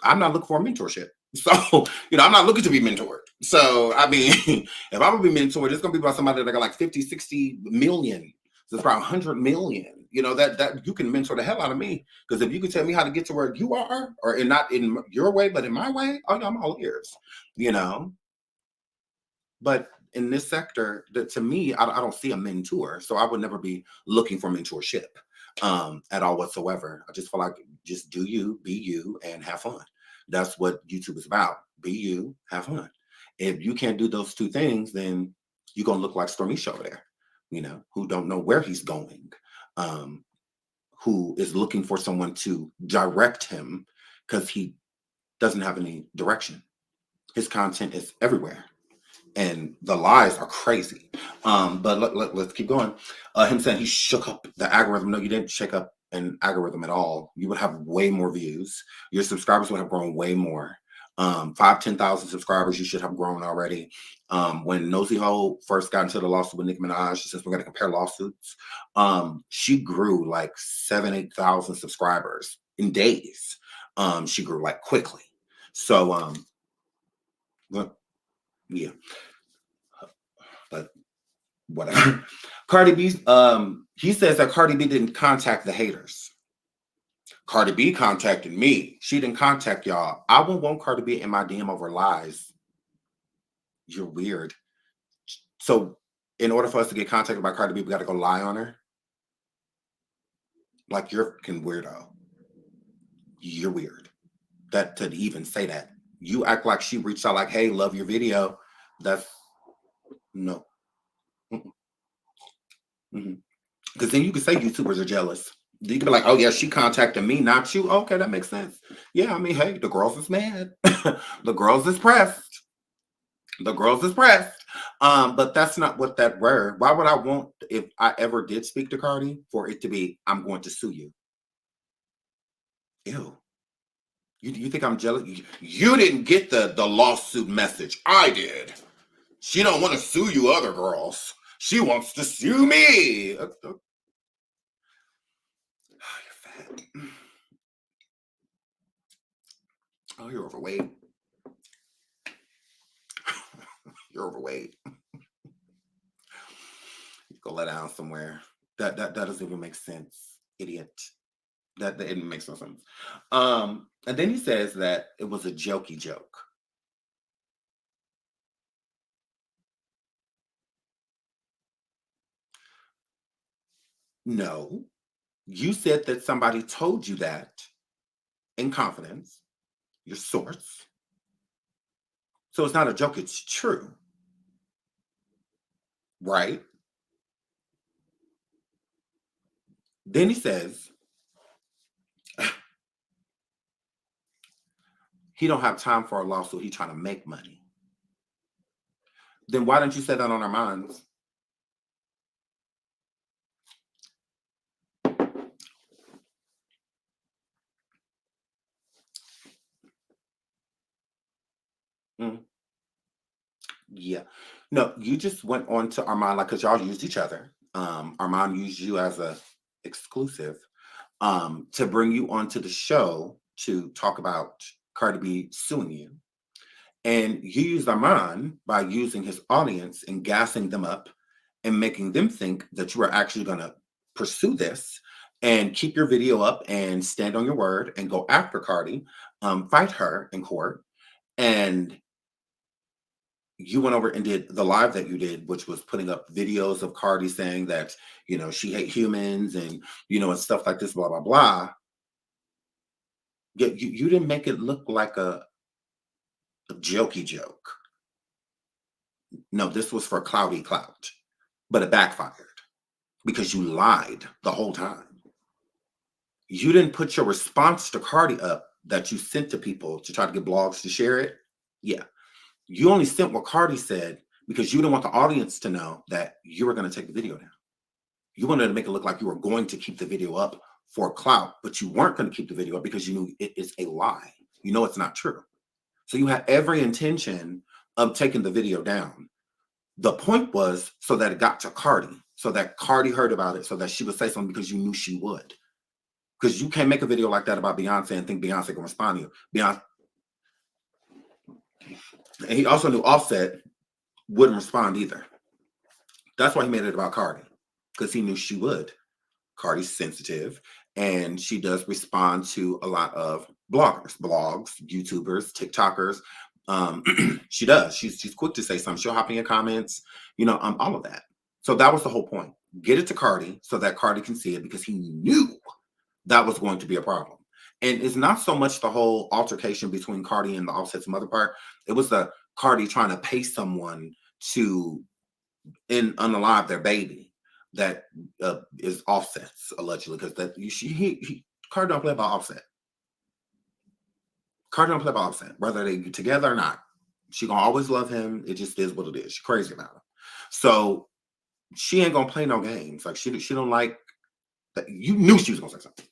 I'm not looking for a mentorship. So, I'm not looking to be mentored. So, I mean, if I'm going to be mentored, it's going to be by somebody that got like 50, 60 million. So it's about 100 million. That you can mentor the hell out of me. Because if you can tell me how to get to where you are, or not in your way, but in my way, oh, no, I'm all ears, But in this sector, to me, I don't see a mentor. So I would never be looking for mentorship at all whatsoever. I just feel like just do you, be you, and have fun. That's what YouTube is about. Be you, have fun. If you can't do those two things, then you're going to look like Stormiesha over there, who don't know where he's going, who is looking for someone to direct him because he doesn't have any direction. His content is everywhere. And the lies are crazy. But let's keep going. Him saying he shook up the algorithm. No, you didn't shake up an algorithm at all. You would have way more views. Your subscribers would have grown way more. 10,000 subscribers, you should have grown already. When Nosy Ho first got into the lawsuit with Nicki Minaj, since we're going to compare lawsuits, she grew like 8,000 subscribers in days. She grew like quickly. So, yeah. But whatever. Cardi B, he says that Cardi B didn't contact the haters. Cardi B contacted me. She didn't contact y'all. I wouldn't want Cardi B in my DM over lies. You're weird. So in order for us to get contacted by Cardi B, we got to go lie on her? Like, you're fucking weirdo. You're weird. That to even say that. You act like she reached out like, hey, love your video. That's no. Because then you can say YouTubers are jealous. You can be like, oh yeah, she contacted me, not you. Okay, that makes sense. Yeah, I mean, hey, the girls is mad. The girls is pressed. The girls is pressed. But that's not what that were. Why would I want, if I ever did speak to Cardi, for it to be, I'm going to sue you? Ew. You think I'm jealous? You didn't get the lawsuit message. I did. She don't want to sue you other girls. She wants to sue me. Oh, you're fat. Oh, you're overweight. You're overweight. Go let down somewhere. That doesn't even make sense, idiot. That it makes no sense. And then he says that it was a jokey joke. No, you said that somebody told you that in confidence, your source. So it's not a joke, it's true. Right? Then he says, he don't have time for a lawsuit. He's trying to make money. Then why don't you say that on our minds? Yeah. No, you just went on to Armand, like, because y'all used each other. Armand used you as a exclusive to bring you onto the show to talk about Cardi B suing you. And you used Armand by using his audience and gassing them up and making them think that you are actually going to pursue this and keep your video up and stand on your word and go after Cardi, fight her in court. And you went over and did the live that you did, which was putting up videos of Cardi saying that, you know, she hates humans and, you know, and stuff like this, blah, blah, blah. Yet you didn't make it look like a jokey joke. No, this was for clouty clout, but it backfired because you lied the whole time. You didn't put your response to Cardi up that you sent to people to try to get blogs to share it. Yeah. You only sent what Cardi said because you didn't want the audience to know that you were going to take the video down. You wanted to make it look like you were going to keep the video up for clout, but you weren't going to keep the video up because you knew it is a lie. You know it's not true. So you had every intention of taking the video down. The point was so that it got to Cardi, so that Cardi heard about it, so that she would say something because you knew she would. Because you can't make a video like that about Beyonce and think Beyonce can respond to you. Beyonce. And he also knew Offset wouldn't respond either. That's why he made it about Cardi, because he knew she would. Cardi's sensitive, and she does respond to a lot of bloggers, blogs, YouTubers, TikTokers. She does. She's quick to say something. She'll hop in your comments, you know, all of that. So that was the whole point. Get it to Cardi so that Cardi can see it, because he knew that was going to be a problem. And it's not so much the whole altercation between Cardi and the Offset's mother part. It was the Cardi trying to pay someone to unalive their baby that is Offset's, allegedly, because that Cardi don't play about Offset. Cardi don't play about Offset, whether they get together or not. She gonna always love him. It just is what it is. She's crazy about him. So she ain't gonna play no games. Like she don't like that. You knew she was gonna say something.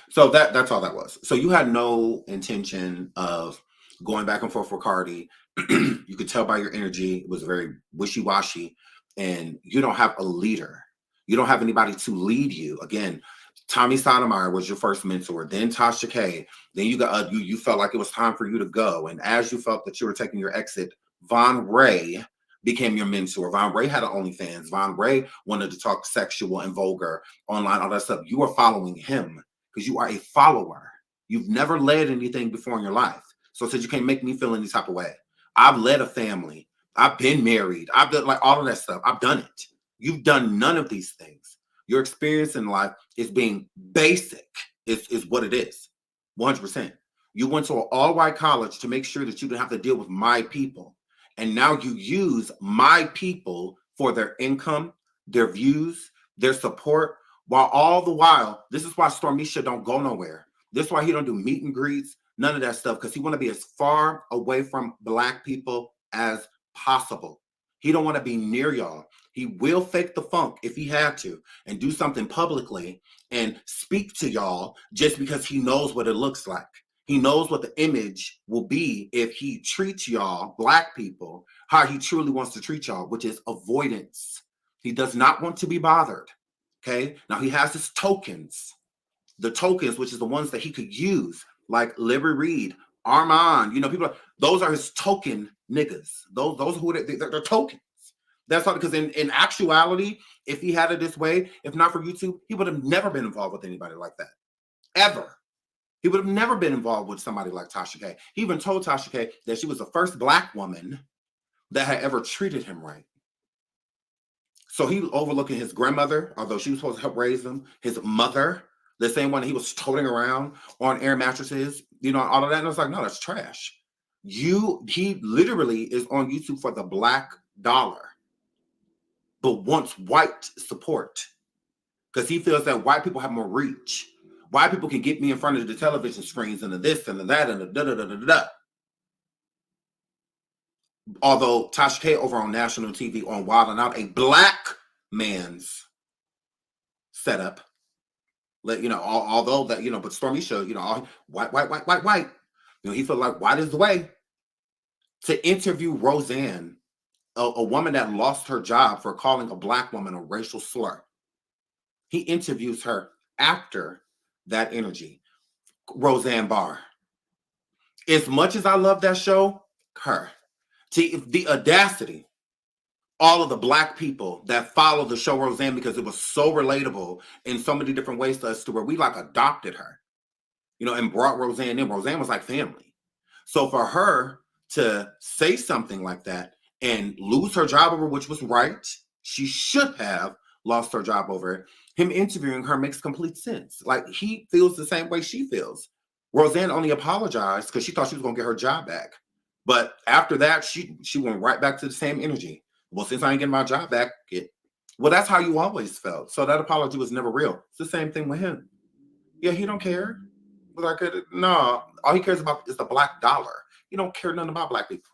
So that's all that was. So you had no intention of going back and forth with Cardi. You could tell by your energy, it was very wishy-washy, and you don't have a leader. You don't have anybody to lead you. Again, Tommy Sotomayor was your first mentor, then Tasha K. Then you got you felt like it was time for you to go. And as you felt that you were taking your exit, Von Ray became your mentor. Von Ray had an OnlyFans. Von Ray wanted to talk sexual and vulgar online, all that stuff. You were following him because you are a follower. You've never led anything before in your life. So it says you can't make me feel any type of way. I've led a family. I've been married. I've done like all of that stuff. I've done it. You've done none of these things. Your experience in life is being basic, is what it is. 100%. You went to an all-white college to make sure that you didn't have to deal with my people. And now you use my people for their income, their views, their support, while all the while, this is why Stormiesha don't go nowhere. This is why he don't do meet and greets, none of that stuff, because he want to be as far away from Black people as possible. He don't want to be near y'all. He will fake the funk if he had to and do something publicly and speak to y'all just because he knows what it looks like. He knows what the image will be if he treats y'all, Black people, how he truly wants to treat y'all, which is avoidance. He does not want to be bothered. Okay. Now he has his tokens, the tokens, which is the ones that he could use, like Libby Reed, Armand, you know, people, those are his token niggas. Those are who they're tokens. That's all, because in actuality, if he had it this way, if not for YouTube, he would have never been involved with anybody like that. Ever. He would have never been involved with somebody like Tasha K. He even told Tasha K that she was the first Black woman that had ever treated him right. So he overlooking his grandmother, although she was supposed to help raise him, his mother, the same one he was toting around on air mattresses, you know, all of that. And I was like, no, that's trash. He literally is on YouTube for the Black dollar, but wants white support because he feels that white people have more reach. White people can get me in front of the television screens and the this and the that and the da-da-da-da-da. Although Tasha K over on national TV on Wild and Out, a Black man's setup, you know, although that, you know, but Stormiesha, you know, all white. You know, he felt like white is the way. To interview Roseanne, a woman that lost her job for calling a Black woman a racial slur. He interviews her after that energy. Roseanne Barr. As much as I love that show, her. See, the audacity, all of the Black people that follow the show Roseanne, because it was so relatable in so many different ways to us, to where we like adopted her, you know, and brought Roseanne in. Roseanne was like family. So for her to say something like that and lose her job over, which was right, she should have lost her job over it. Him interviewing her makes complete sense. Like, he feels the same way she feels. Roseanne only apologized because she thought she was going to get her job back. But after that, she went right back to the same energy. Well, since I ain't getting my job back, well, that's how you always felt. So that apology was never real. It's the same thing with him. Yeah, he don't care. Like, no, all he cares about is the Black dollar. He don't care nothing about Black people.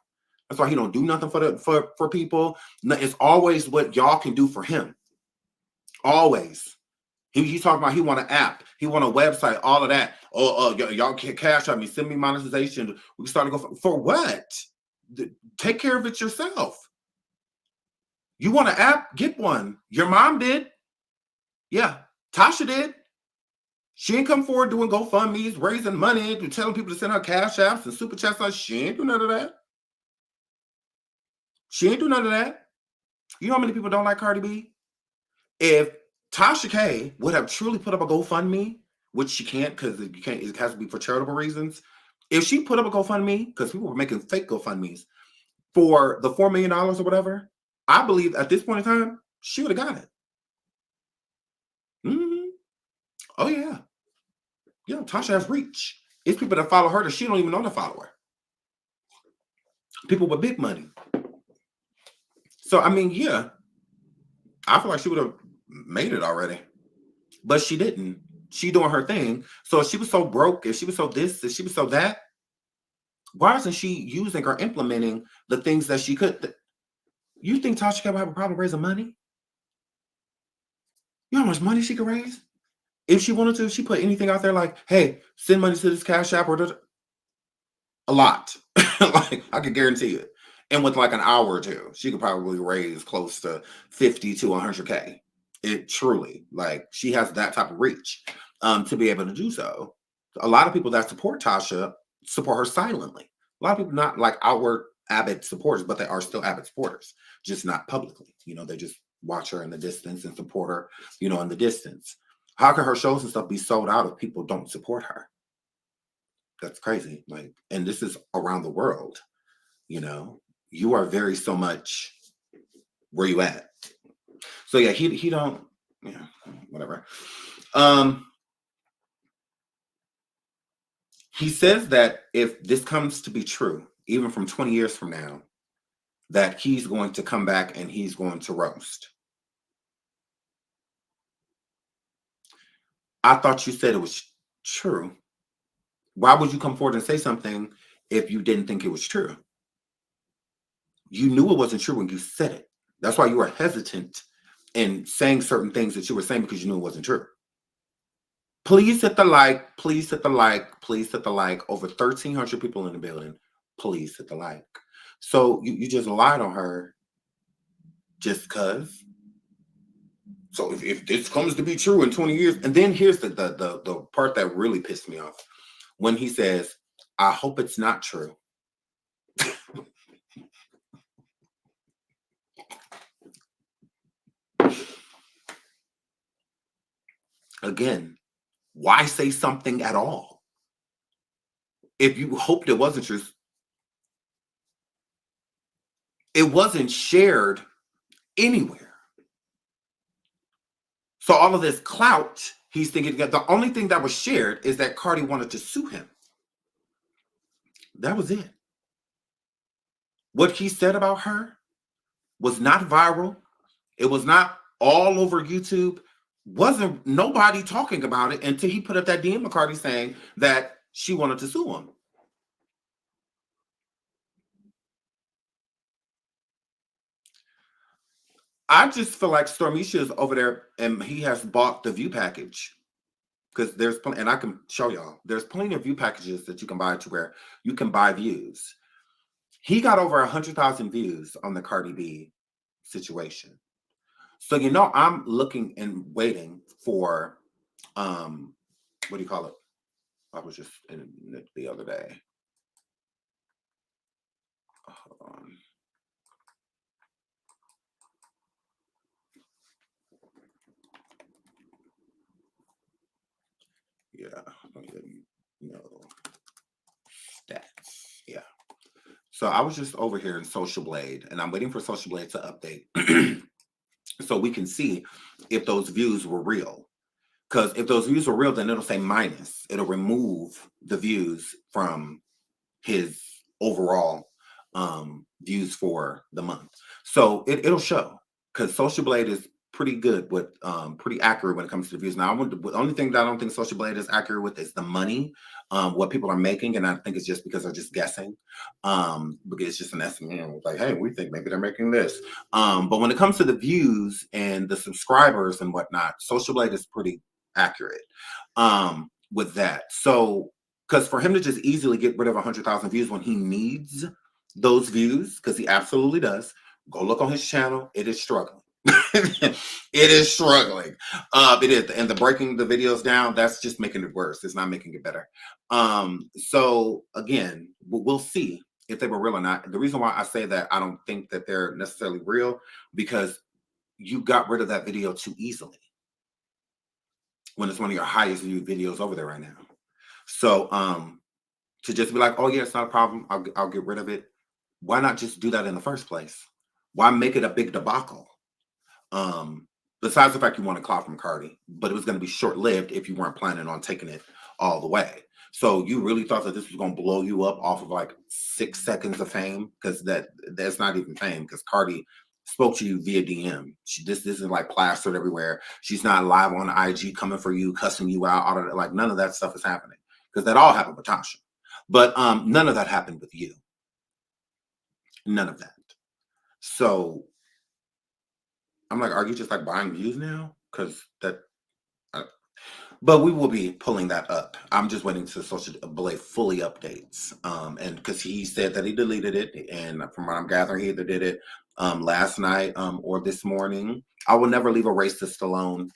That's why he don't do nothing for people. It's always what y'all can do for him. Always. He's talking about he want an app, he want a website, all of that. Y'all can cash out me, send me monetization. We start to go for what? Take care of it yourself. You want an app? Get one. Your mom did. Yeah, Tasha did. She ain't come forward doing GoFundMe's, raising money, telling people to send her cash apps and super chats. Like, she ain't do none of that. She ain't do none of that. You know how many people don't like Cardi B? If Tasha K would have truly put up a GoFundMe, which she can't because it has to be for charitable reasons. If she put up a GoFundMe, because people were making fake GoFundMes for the $4 million or whatever, I believe at this point in time, she would have got it. Mm-hmm. Oh, yeah. You know, Tasha has reach. It's people that follow her that she don't even know to follow her. People with big money. So, I mean, yeah, I feel like she would have made it already, but she didn't. She doing her thing. So if she was so broke, if she was so this, if she was so that, why isn't she using or implementing the things that she could? You think Tasha K would have a problem raising money? You know how much money she could raise? If she wanted to, if she put anything out there like, hey, send money to this Cash App or a lot. Like, I could guarantee it. And with like an hour or two, she could probably raise close to 50 to 100K. It truly, like, she has that type of reach to be able to do so. A lot of people that support Tasha support her silently. A lot of people not like outward avid supporters, but they are still avid supporters, just not publicly. You know, they just watch her in the distance and support her, you know, in the distance. How can her shows and stuff be sold out if people don't support her? That's crazy. Like, and this is around the world, you know. You are very so much where you at. So yeah, he don't, yeah, whatever. He says that if this comes to be true, even from 20 years from now, that he's going to come back and he's going to roast. I thought you said it was true. Why would you come forward and say something if you didn't think it was true? You knew it wasn't true when you said it. That's why you were hesitant in saying certain things that you were saying, because you knew it wasn't true. Please hit the like. Please hit the like. Please hit the like. Over 1,300 people in the building. Please hit the like. So you just lied on her just because. So if this comes to be true in 20 years, and then here's the part that really pissed me off. When he says, I hope it's not true. Again, why say something at all? If you hoped it wasn't true, it wasn't shared anywhere. So all of this clout, he's thinking that the only thing that was shared is that Cardi wanted to sue him. That was it. What he said about her was not viral. It was not all over YouTube. Wasn't nobody talking about it until he put up that DM to Cardi saying that she wanted to sue him. I just feel like Stormiesha is over there and he has bought the view package. Because there's plenty, and I can show y'all, there's plenty of view packages that you can buy to where you can buy views. He got over 100,000 views on the Cardi B situation. So, you know, I'm looking and waiting for, what do you call it? I was just in it the other day. Hold on. Yeah, you know, stats. Yeah. So I was just over here in Social Blade, and I'm waiting for Social Blade to update so we can see if those views were real. Because if those views were real, then it'll say minus. It'll remove the views from his overall views for the month. So it'll show, because Social Blade is pretty good with pretty accurate when it comes to the views. Now, the only thing that I don't think Social Blade is accurate with is the money, what people are making, and I think it's just because they're just guessing, because it's just an estimate. Like, hey, we think maybe they're making this. But when it comes to the views and the subscribers and whatnot, Social Blade is pretty accurate with that. So, because for him to just easily get rid of 100,000 views when he needs those views, because he absolutely does, go look on his channel. It is struggling. It is struggling. It is, and the breaking the videos down, that's just making it worse. It's not making it better. So again, we'll see if they were real or not. The reason why I say that I don't think that they're necessarily real, because you got rid of that video too easily when it's one of your highest viewed videos over there right now. So to just be like, oh yeah, it's not a problem, I'll get rid of it. Why not just do that in the first place? Why make it a big debacle? Besides the fact you want a clout from Cardi, but it was going to be short-lived if you weren't planning on taking it all the way. So you really thought that this was going to blow you up off of like 6 seconds of fame? Because that's not even fame, because Cardi spoke to you via DM. This isn't like plastered everywhere. She's not live on IG coming for you, cussing you out. All of that, like none of that stuff is happening, because that all happened with Tasha. But none of that happened with you. None of that. So I'm like, are you just like buying views now? Because that, but we will be pulling that up. I'm just waiting to Social Blade fully updates. And because he said that he deleted it, and from what I'm gathering, he either did it last night or this morning. I will never leave a racist alone.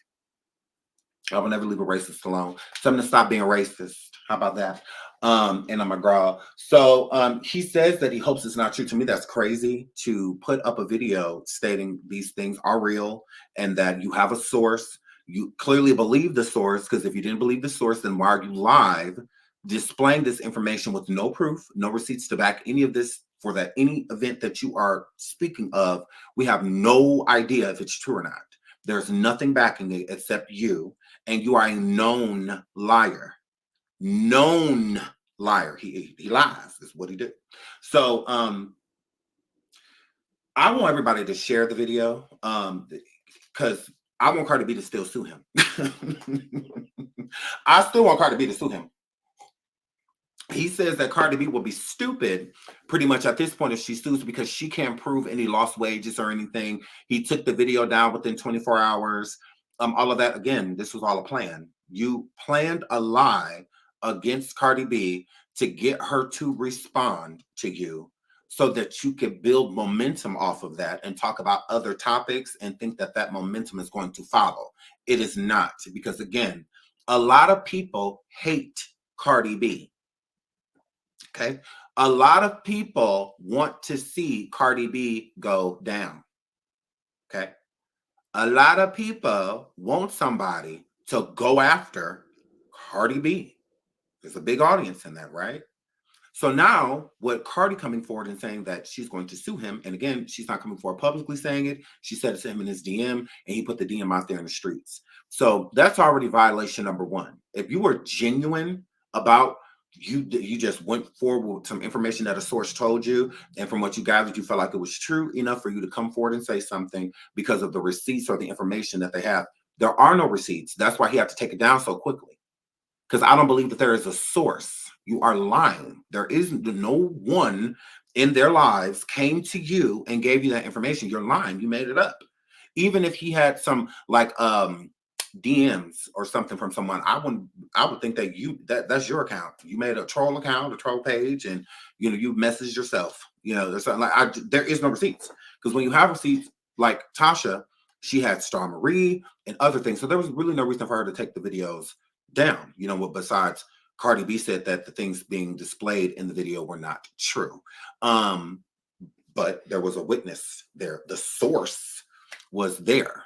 I will never leave a racist alone. So I'm gonna stop being racist. How about that? And I'm a girl. So he says that he hopes it's not true. To me, that's crazy to put up a video stating these things are real and that you have a source. You clearly believe the source, because if you didn't believe the source, then why are you live displaying this information with no proof, no receipts to back any of this for that any event that you are speaking of? We have no idea if it's true or not. There's nothing backing it except you, and you are a known liar. Known liar. He lies is what he did. So I want everybody to share the video because I want Cardi B to still sue him. I still want Cardi B to sue him. He says that Cardi B will be stupid pretty much at this point if she sues, because she can't prove any lost wages or anything. He took the video down within 24 hours. All of that, again, this was all a plan. You planned a lie against Cardi B to get her to respond to you so that you could build momentum off of that and talk about other topics and think that that momentum is going to follow. It is not, because again, a lot of people hate Cardi B. Okay. A lot of people want to see Cardi B go down. Okay. A lot of people want somebody to go after Cardi B. There's a big audience in that, right? So now, with Cardi coming forward and saying that she's going to sue him, and again, she's not coming forward publicly saying it. She said it to him in his DM, and he put the DM out there in the streets. So that's already violation number one. If you were genuine about you just went forward with some information that a source told you, and from what you gathered, you felt like it was true enough for you to come forward and say something because of the receipts or the information that they have. There are no receipts. That's why he had to take it down so quickly. Because I don't believe that there is a source. You are lying. There is no one in their lives came to you and gave you that information. You're lying. You made it up. Even if he had some like DMs or something from someone, I would think that that's your account. You made a troll account, a troll page, and you messaged yourself. There's something like there is no receipts. Because when you have receipts, like Tasha, she had Star Marie and other things. So there was really no reason for her to take the videos down. Besides Cardi B said that the things being displayed in the video were not true. But there was a witness there. The source was there.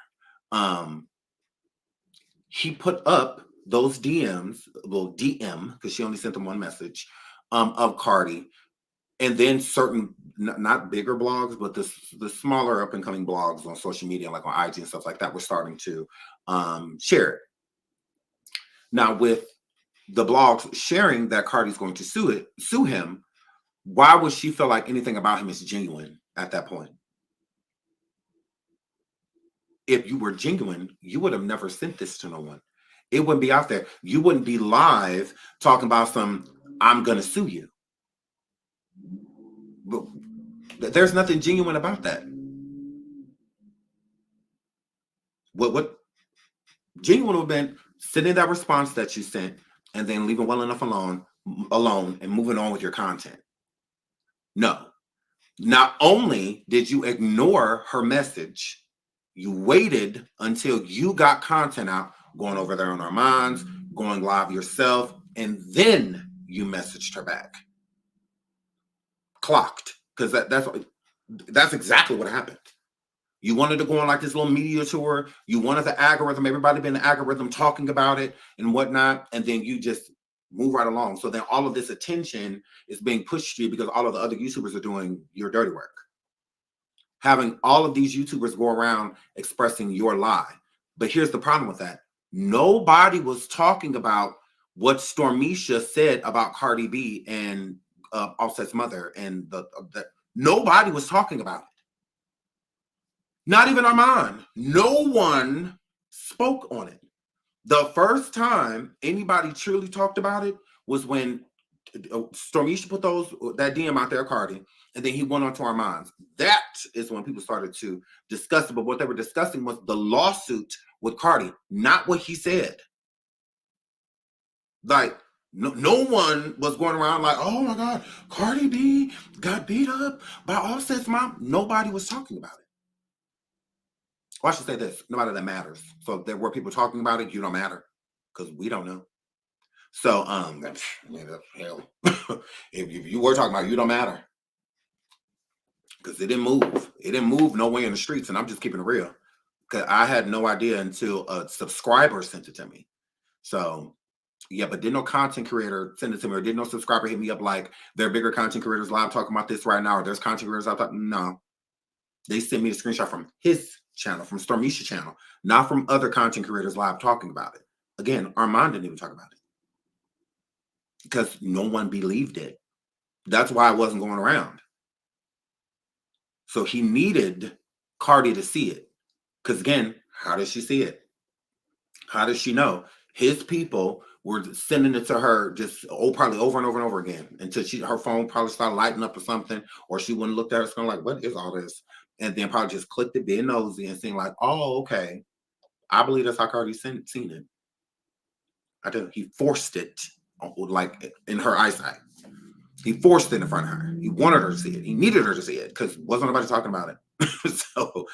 He put up those DMs, well, DM, because she only sent them one message, of Cardi. And then certain, not bigger blogs, but the smaller up and coming blogs on social media, like on IG and stuff like that, were starting to share it. Now, with the blogs sharing that Cardi's going to sue him, why would she feel like anything about him is genuine at that point? If you were genuine, you would have never sent this to no one. It wouldn't be out there. You wouldn't be live talking about I'm going to sue you. But there's nothing genuine about that. What genuine would have been sending that response that you sent and then leaving well enough alone and moving on with your content. No. Not only did you ignore her message, you waited until you got content out, going over there on Armand's, going live yourself, and then you messaged her back. Clocked. Because that's exactly what happened. You wanted to go on like this little media tour. You wanted the algorithm, everybody been the algorithm talking about it and whatnot. And then you just move right along. So then all of this attention is being pushed to you because all of the other YouTubers are doing your dirty work. Having all of these YouTubers go around expressing your lie. But here's the problem with that. Nobody was talking about what Stormiesha said about Cardi B and Offset's mother. And nobody was talking about it. Not even Armand. No one spoke on it. The first time anybody truly talked about it was when Stormiesha put that DM out there, Cardi, and then he went on to Armand's. That is when people started to discuss it. But what they were discussing was the lawsuit with Cardi, not what he said. Like, no one was going around like, oh my God, Cardi B got beat up by Offset's mom. Nobody was talking about it. Well, I should say this, nobody that matters. So if there were people talking about it, you don't matter because we don't know. So, hell, if you were talking about it, you don't matter because it didn't move. It didn't move nowhere in the streets, and I'm just keeping it real because I had no idea until a subscriber sent it to me. So, yeah, but did no content creator send it to me, or did no subscriber hit me up like there are bigger content creators live talking about this right now, or there's content creators out there? No. They sent me a screenshot from his channel, from Stormiesha channel, not from other content creators live talking about it. Again, Armand didn't even talk about it because no one believed it. That's why it wasn't going around. So he needed Cardi to see it. Because again, how does she see it? How does she know? His people were sending it to her just probably over and over and over again until her phone probably started lighting up or something, or she wouldn't look at her screen like, what is all this? And then probably just clicked it, being nosy and seeing like, oh, okay. I believe that's how Cardi seen it. I do. He forced it like in her eyesight. He forced it in front of her. He wanted her to see it. He needed her to see it because wasn't nobody talking about it. So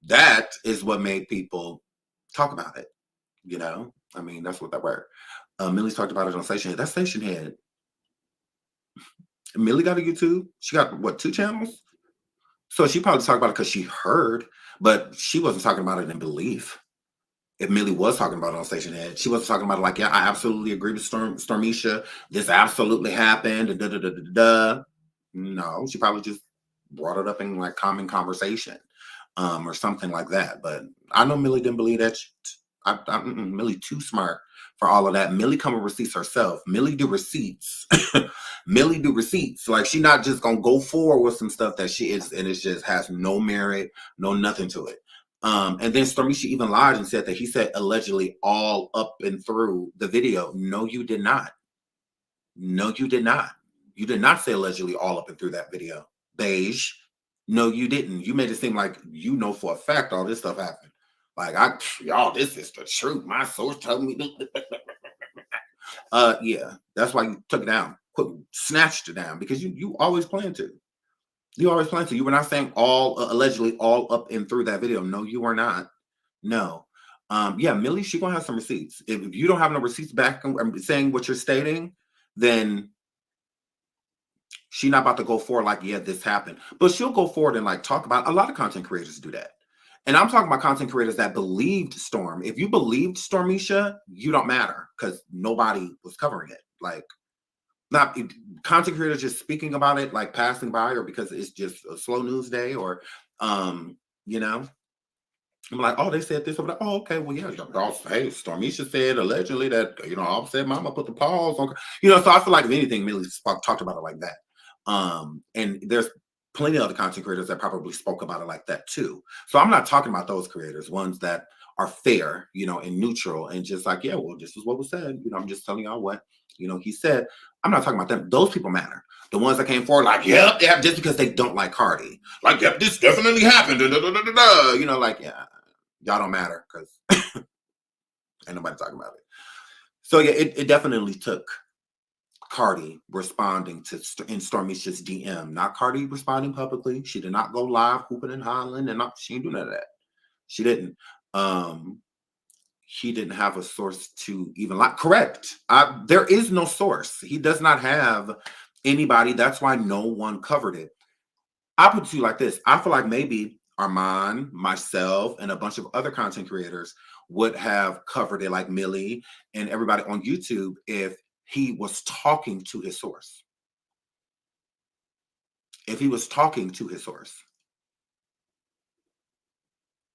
that is what made people talk about it. I mean, that's what that were. Millie's talked about it on Station Head. That's Station Head. Millie got a YouTube. She got what, 2 channels? So she probably talked about it because she heard, but she wasn't talking about it in belief. If Millie was talking about it on Station Head, she wasn't talking about it like, yeah, I absolutely agree with Stormiesha. This absolutely happened. And da, da, da, da, da. No, she probably just brought it up in like common conversation, or something like that. But I know Millie didn't believe that shit. Millie too smart for all of that. Millie come with receipts herself. Millie do receipts. Millie do receipts. Like, she not just gonna go forward with some stuff that she is, and it just has no merit, no nothing to it. And then Stormiesha even lied and said that he said allegedly all up and through the video. No, you did not. No, you did not. You did not say allegedly all up and through that video. Beige. No, you didn't. You made it seem like you know for a fact all this stuff happened. Like, y'all, this is the truth. My source told me. Yeah, that's why you took it down. Snatched it down, because you always plan to. You always plan to. You were not saying all allegedly all up and through that video. No, you were not. No. Yeah, Millie, she gonna have some receipts. If you don't have no receipts back saying what you're stating, then she's not about to go forward like, yeah, this happened. But she'll go forward and like talk about. A lot of content creators do that. And I'm talking about content creators that believed Storm. If you believed Stormiesha, you don't matter, because nobody was covering it. Like, not content creators just speaking about it, like passing by, or because it's just a slow news day, or you know, I'm like, oh, they said this over there. Oh, okay, well, yeah, hey, Stormiesha said allegedly that, you know, Offset Mama put the pause on, you know. So I feel like if anything, Millie talked about it like that. And there's plenty of other content creators that probably spoke about it like that too. So I'm not talking about those creators, ones that are fair, you know, and neutral, and just like, yeah, well, this is what was said. You know, I'm just telling y'all what, you know, he said. I'm not talking about them. Those people matter. The ones that came forward like, yep, yeah, just because they don't like Cardi. Like, yep, this definitely happened. Da, da, da, da, da. You know, like, yeah, y'all don't matter, because ain't nobody talking about it. So yeah, it definitely took Cardi responding to in Stormiesha's DM, not Cardi responding publicly. She did not go live hooping and hollering, and she didn't do none of that. She didn't. He didn't have a source to even like. Correct. There is no source. He does not have anybody. That's why no one covered it. I put it to you like this. I feel like maybe Armand, myself, and a bunch of other content creators would have covered it, like Millie and everybody on YouTube, if he was talking to his source. If he was talking to his source.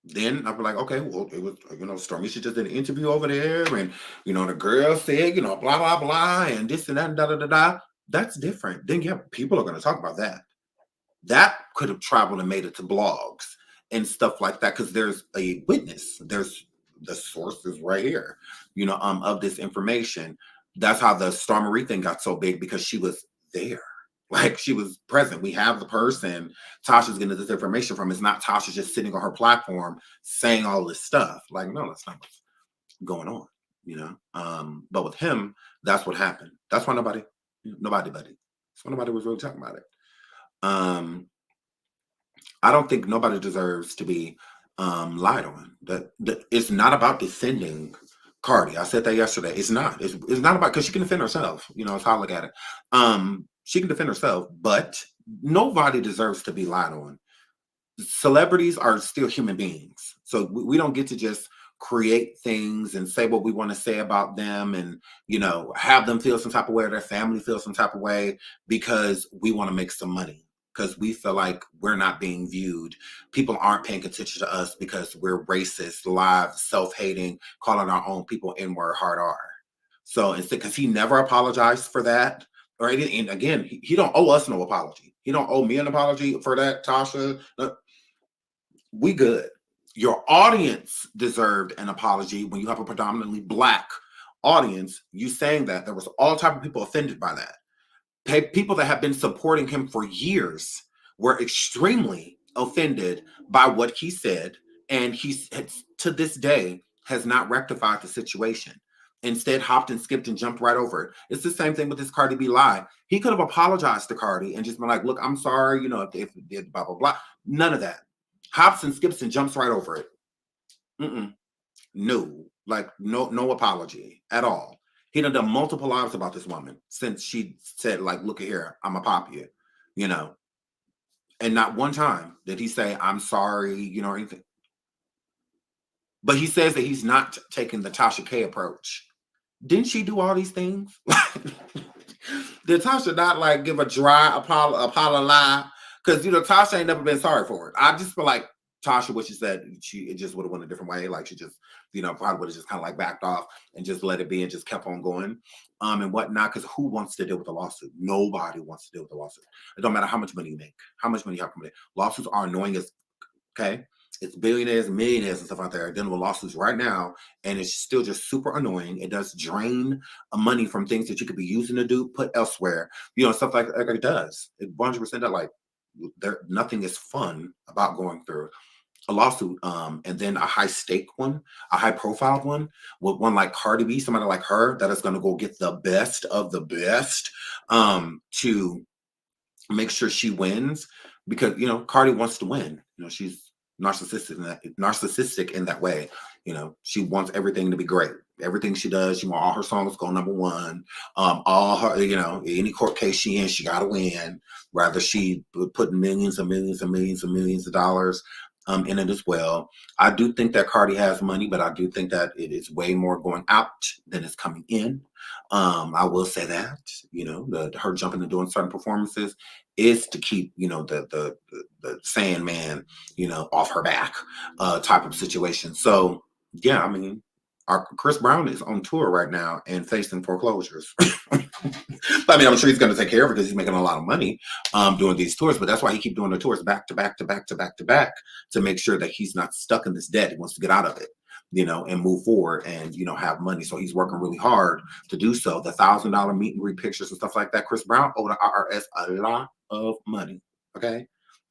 Then I'd be like, okay, well, it was, you know, Stormiesha just did an interview over there, and, you know, the girl said, you know, blah, blah, blah, and this and that, and da, da, da, da. That's different. Then, yeah, people are going to talk about that. That could have traveled and made it to blogs and stuff like that, because there's a witness. There's the source is right here, you know, of this information. That's how the Star Marie thing got so big, because she was there. Like, she was present. We have the person Tasha's getting this information from. It's not Tasha just sitting on her platform saying all this stuff. Like, no, that's not what's going on, you know. But with him, that's what happened. That's why nobody, buddy. That's why nobody was really talking about it. I don't think nobody deserves to be lied on. That it's not about defending Cardi. I said that yesterday. It's not. It's not about, because she can defend herself. You know, it's how I look at it. She can defend herself, but nobody deserves to be lied on. Celebrities are still human beings, so we don't get to just create things and say what we want to say about them, and, you know, have them feel some type of way, or their family feel some type of way, because we want to make some money, because we feel like we're not being viewed. People aren't paying attention to us because we're racist, live, self-hating, calling our own people N-word, hard R. So instead, because he never apologized for that, right? And again, he don't owe us no apology. He don't owe me an apology for that, Tasha. We good. Your audience deserved an apology. When you have a predominantly Black audience, you saying that, there was all type of people offended by that. People that have been supporting him for years were extremely offended by what he said, and he, to this day, has not rectified the situation. Instead, hopped and skipped and jumped right over it. It's the same thing with this Cardi B lie. He could have apologized to Cardi and just been like, look, I'm sorry, you know, if it did blah, blah, blah. None of that. Hops and skips and jumps right over it. No, like no apology at all. He done multiple lives about this woman since she said, like, look at here, I'm a pop you, you know. And not one time did he say, I'm sorry, you know, or anything. But he says that he's not taking the Tasha K approach. Didn't she do all these things? Did Tasha not like give a dry apology? Because, you know, Tasha ain't never been sorry for it. I just feel like Tasha, what she said, it just would have went a different way. Like she just, you know, probably would have just kind of like backed off and just let it be and just kept on going and whatnot. Because who wants to deal with a lawsuit? Nobody wants to deal with a lawsuit. It don't matter how much money you make, how much money you have to make. Lawsuits are annoying as, okay? It's billionaires and millionaires and stuff out there dealing with lawsuits right now, and it's still just super annoying. It does drain money from things that you could be using to do, put elsewhere, you know, stuff like it does. It 100% that like nothing is fun about going through a lawsuit, and then a high stake one, a high profile one, with one like Cardi B, somebody like her that is going to go get the best of the best, to make sure she wins, because you know Cardi wants to win. You know, she's narcissistic in that way. You know, she wants everything to be great. Everything she does, she wants all her songs go #1. All her, you know, any court case she in, she gotta win. Rather she put millions and millions and millions and millions of dollars in it as well. I do think that Cardi has money, but I do think that it is way more going out than it's coming in. I will say that, you know, her jumping and doing certain performances is to keep, you know, the Sandman, you know, off her back type of situation. So yeah, I mean, our Chris Brown is on tour right now and facing foreclosures. I mean, I'm sure he's going to take care of it because he's making a lot of money doing these tours, but that's why he keeps doing the tours back to back to back to back to back to make sure that he's not stuck in this debt. He wants to get out of it, you know, and move forward and, you know, have money. So he's working really hard to do so. The $1,000 meet and greet pictures and stuff like that. Chris Brown owed the IRS a lot of money. Okay.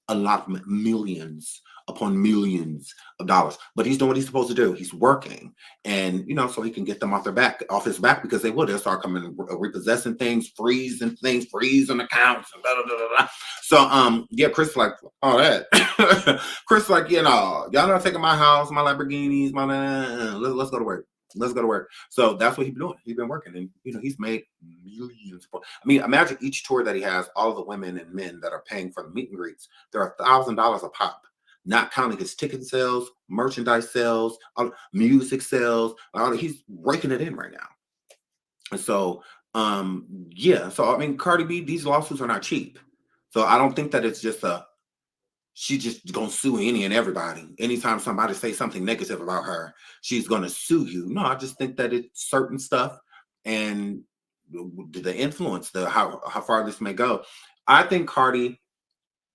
A lot of millions upon millions of dollars, but he's doing what he's supposed to do. He's working, and you know, so he can get them off his back, because they'll start coming repossessing things, freezing accounts, and blah, blah, blah, blah. So yeah, Chris like all that. Chris like, you know, y'all not taking my house, my Lamborghinis, let's go to work. Let's go to work. So that's what he's been doing. He's been working, and you know, he's made millions. I mean, imagine each tour that he has, all the women and men that are paying for the meet and greets. They're $1,000 a pop, not counting his ticket sales, merchandise sales, music sales. He's raking it in right now. And so, yeah. So I mean, Cardi B, these lawsuits are not cheap. So I don't think that it's just she's just gonna sue any and everybody. Anytime somebody say something negative about her, she's gonna sue you. No, I just think that it's certain stuff and the influence, how far this may go. I think Cardi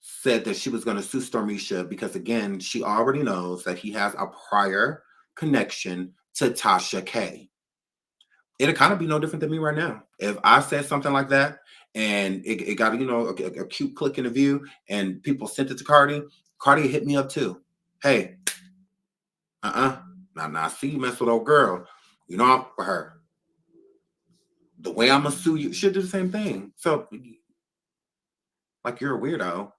said that she was gonna sue Stormiesha because again, she already knows that he has a prior connection to Tasha K. It'll kind of be no different than me right now. If I said something like that and it got, you know, a cute click in the view and people sent it to Cardi hit me up too. Hey, now I see you mess with old girl. You know, I'm for her. The way I'm gonna sue you, she'll do the same thing. So, like, you're a weirdo,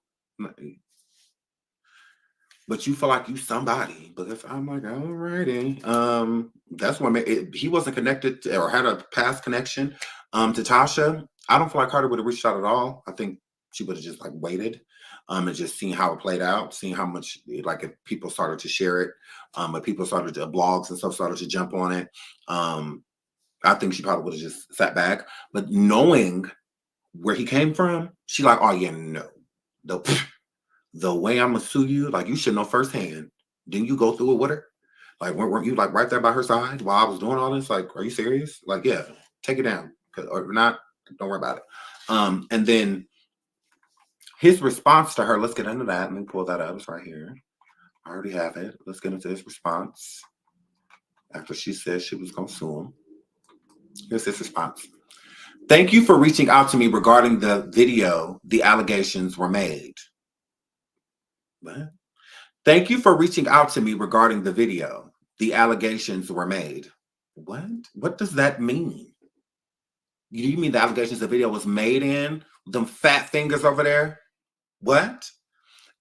but you feel like you somebody. But if I'm like, alrighty, that's what he wasn't connected to, or had a past connection to Tasha. I don't feel like Cardi would have reached out at all. I think she would have just like waited and just seen how it played out, seeing how much, like, if people started to share it, if people started to blogs and stuff started to jump on it. I think she probably would have just sat back. But knowing where he came from, she like, oh yeah, no. The way I'm gonna sue you, like, you should know firsthand. Didn't you go through it with her? Like, weren't you like right there by her side while I was doing all this? Like, are you serious? Like, yeah, take it down. Or not, don't worry about it. And then his response to her, let's get into that. Let me pull that up. It's right here. I already have it. Let's get into his response. After she said she was gonna sue him. Here's his response. Thank you for reaching out to me regarding the video the allegations were made. What? Thank you for reaching out to me regarding the video the allegations were made. What? What does that mean? You mean the allegations the video was made in? Them fat fingers over there? What?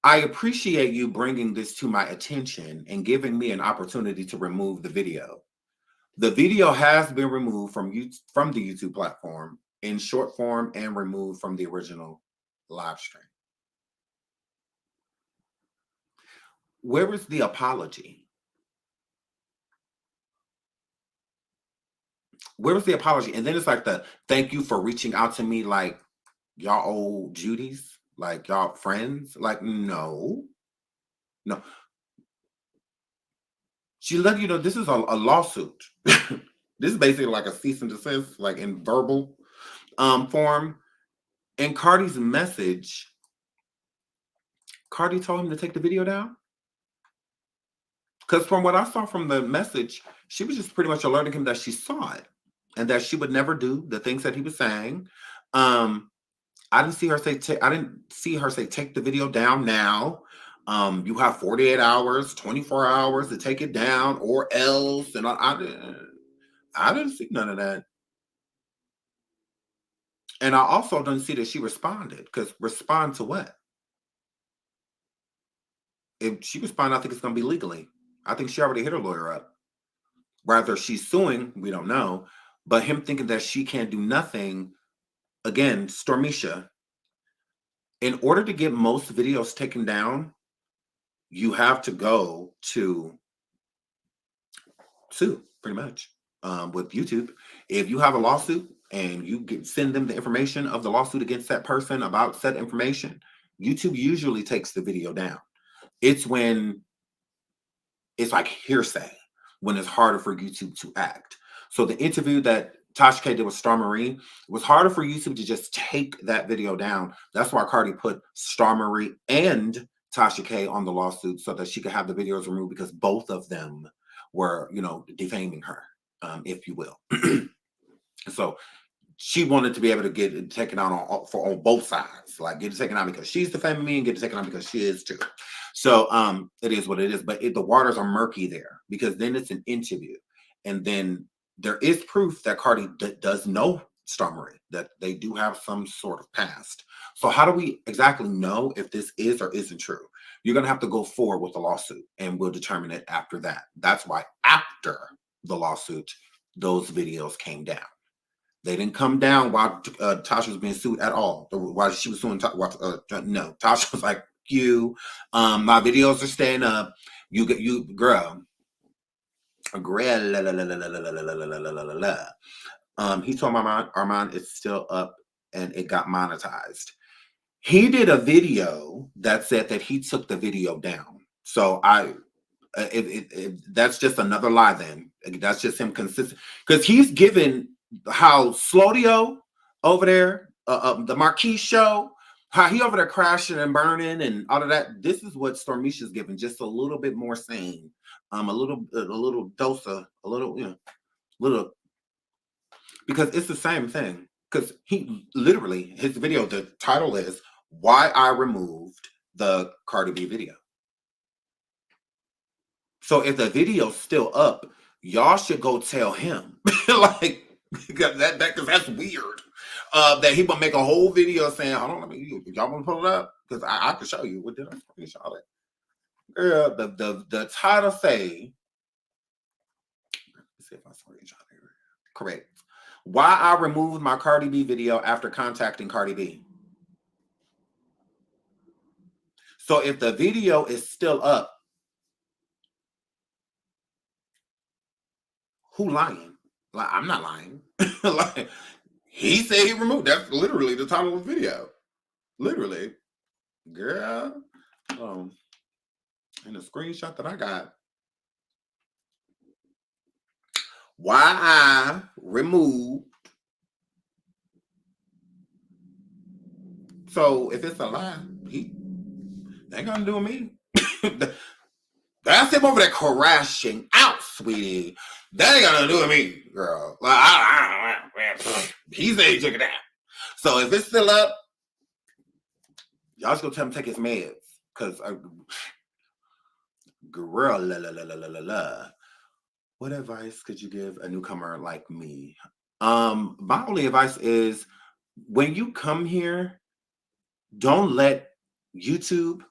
I appreciate you bringing this to my attention and giving me an opportunity to remove the video. The video has been removed from the YouTube platform in short form and removed from the original live stream. Where is the apology? Where was the apology? And then it's like the thank you for reaching out to me, like y'all old Judies, like y'all friends. Like, no. She let you know this is a lawsuit. This is basically like a cease and desist, like in verbal form. And Cardi's message, Cardi told him to take the video down. Because from what I saw from the message, she was just pretty much alerting him that she saw it and that she would never do the things that he was saying. I didn't see her say take the video down now. You have 48 hours, 24 hours to take it down or else. And I didn't see none of that. And I also didn't see that she responded, because respond to what? If she responded, I think it's going to be legally. I think she already hit her lawyer up. Whether she's suing, we don't know. But him thinking that she can't do nothing, again, Stormiesha, in order to get most videos taken down, you have to go to sue, pretty much, with YouTube. If you have a lawsuit and you send them the information of the lawsuit against that person about said information, YouTube usually takes the video down. It's when it's like hearsay, when it's harder for YouTube to act. So the interview that Tasha K did with Star Marie, it was harder for YouTube to just take that video down. That's why Cardi put Star Marie and Tasha K on the lawsuit so that she could have the videos removed, because both of them were, defaming her, if you will. So she wanted to be able to get it taken out on both sides, like get it taken out because she's defaming me and get it taken out because she is too. So it is what it is, but the waters are murky there, because then it's an interview, and then there is proof that Cardi does know Star Marie, that they do have some sort of past. So how do we exactly know if this is or isn't true? You're going to have to go forward with the lawsuit, and we'll determine it after that. That's why after the lawsuit, those videos came down. They didn't come down while Tasha was being sued at all. While she was suing, no. Tasha was like, my videos are staying up. Girl. He told Armand it's still up and it got monetized. He did a video that said that he took the video down. So that's just another lie. Then that's just him consistent, because he's given how Slodio over there, the Marquis show, how he over there crashing and burning and all of that. This is what Stormiesha's given, just a little bit more sane, a little dose of a little, because it's the same thing. Because he literally, his video, the title is "Why I Removed the Cardi B Video." So if the video's still up, y'all should go tell him, like, because that's weird. That he will make a whole video saying, "Hold on, y'all want to pull it up? Because I can show you." What did I screenshot it? Girl, the title say, let's see if I screenshot it. Correct. Why I removed my Cardi B video after contacting Cardi B. So if the video is still up, who lying? Like, I'm not lying. Like, he said he removed. That's literally the title of the video. Literally. Girl. And the screenshot that I got. Why I removed. So if it's a lie, they ain't gonna do me. That's him over there crashing out, sweetie. That ain't gonna do me, girl. Like, he said he took it down. So if it's still up, y'all just go tell him to take his meds. Because, girl, what advice could you give a newcomer like me? My only advice is, when you come here, don't let YouTube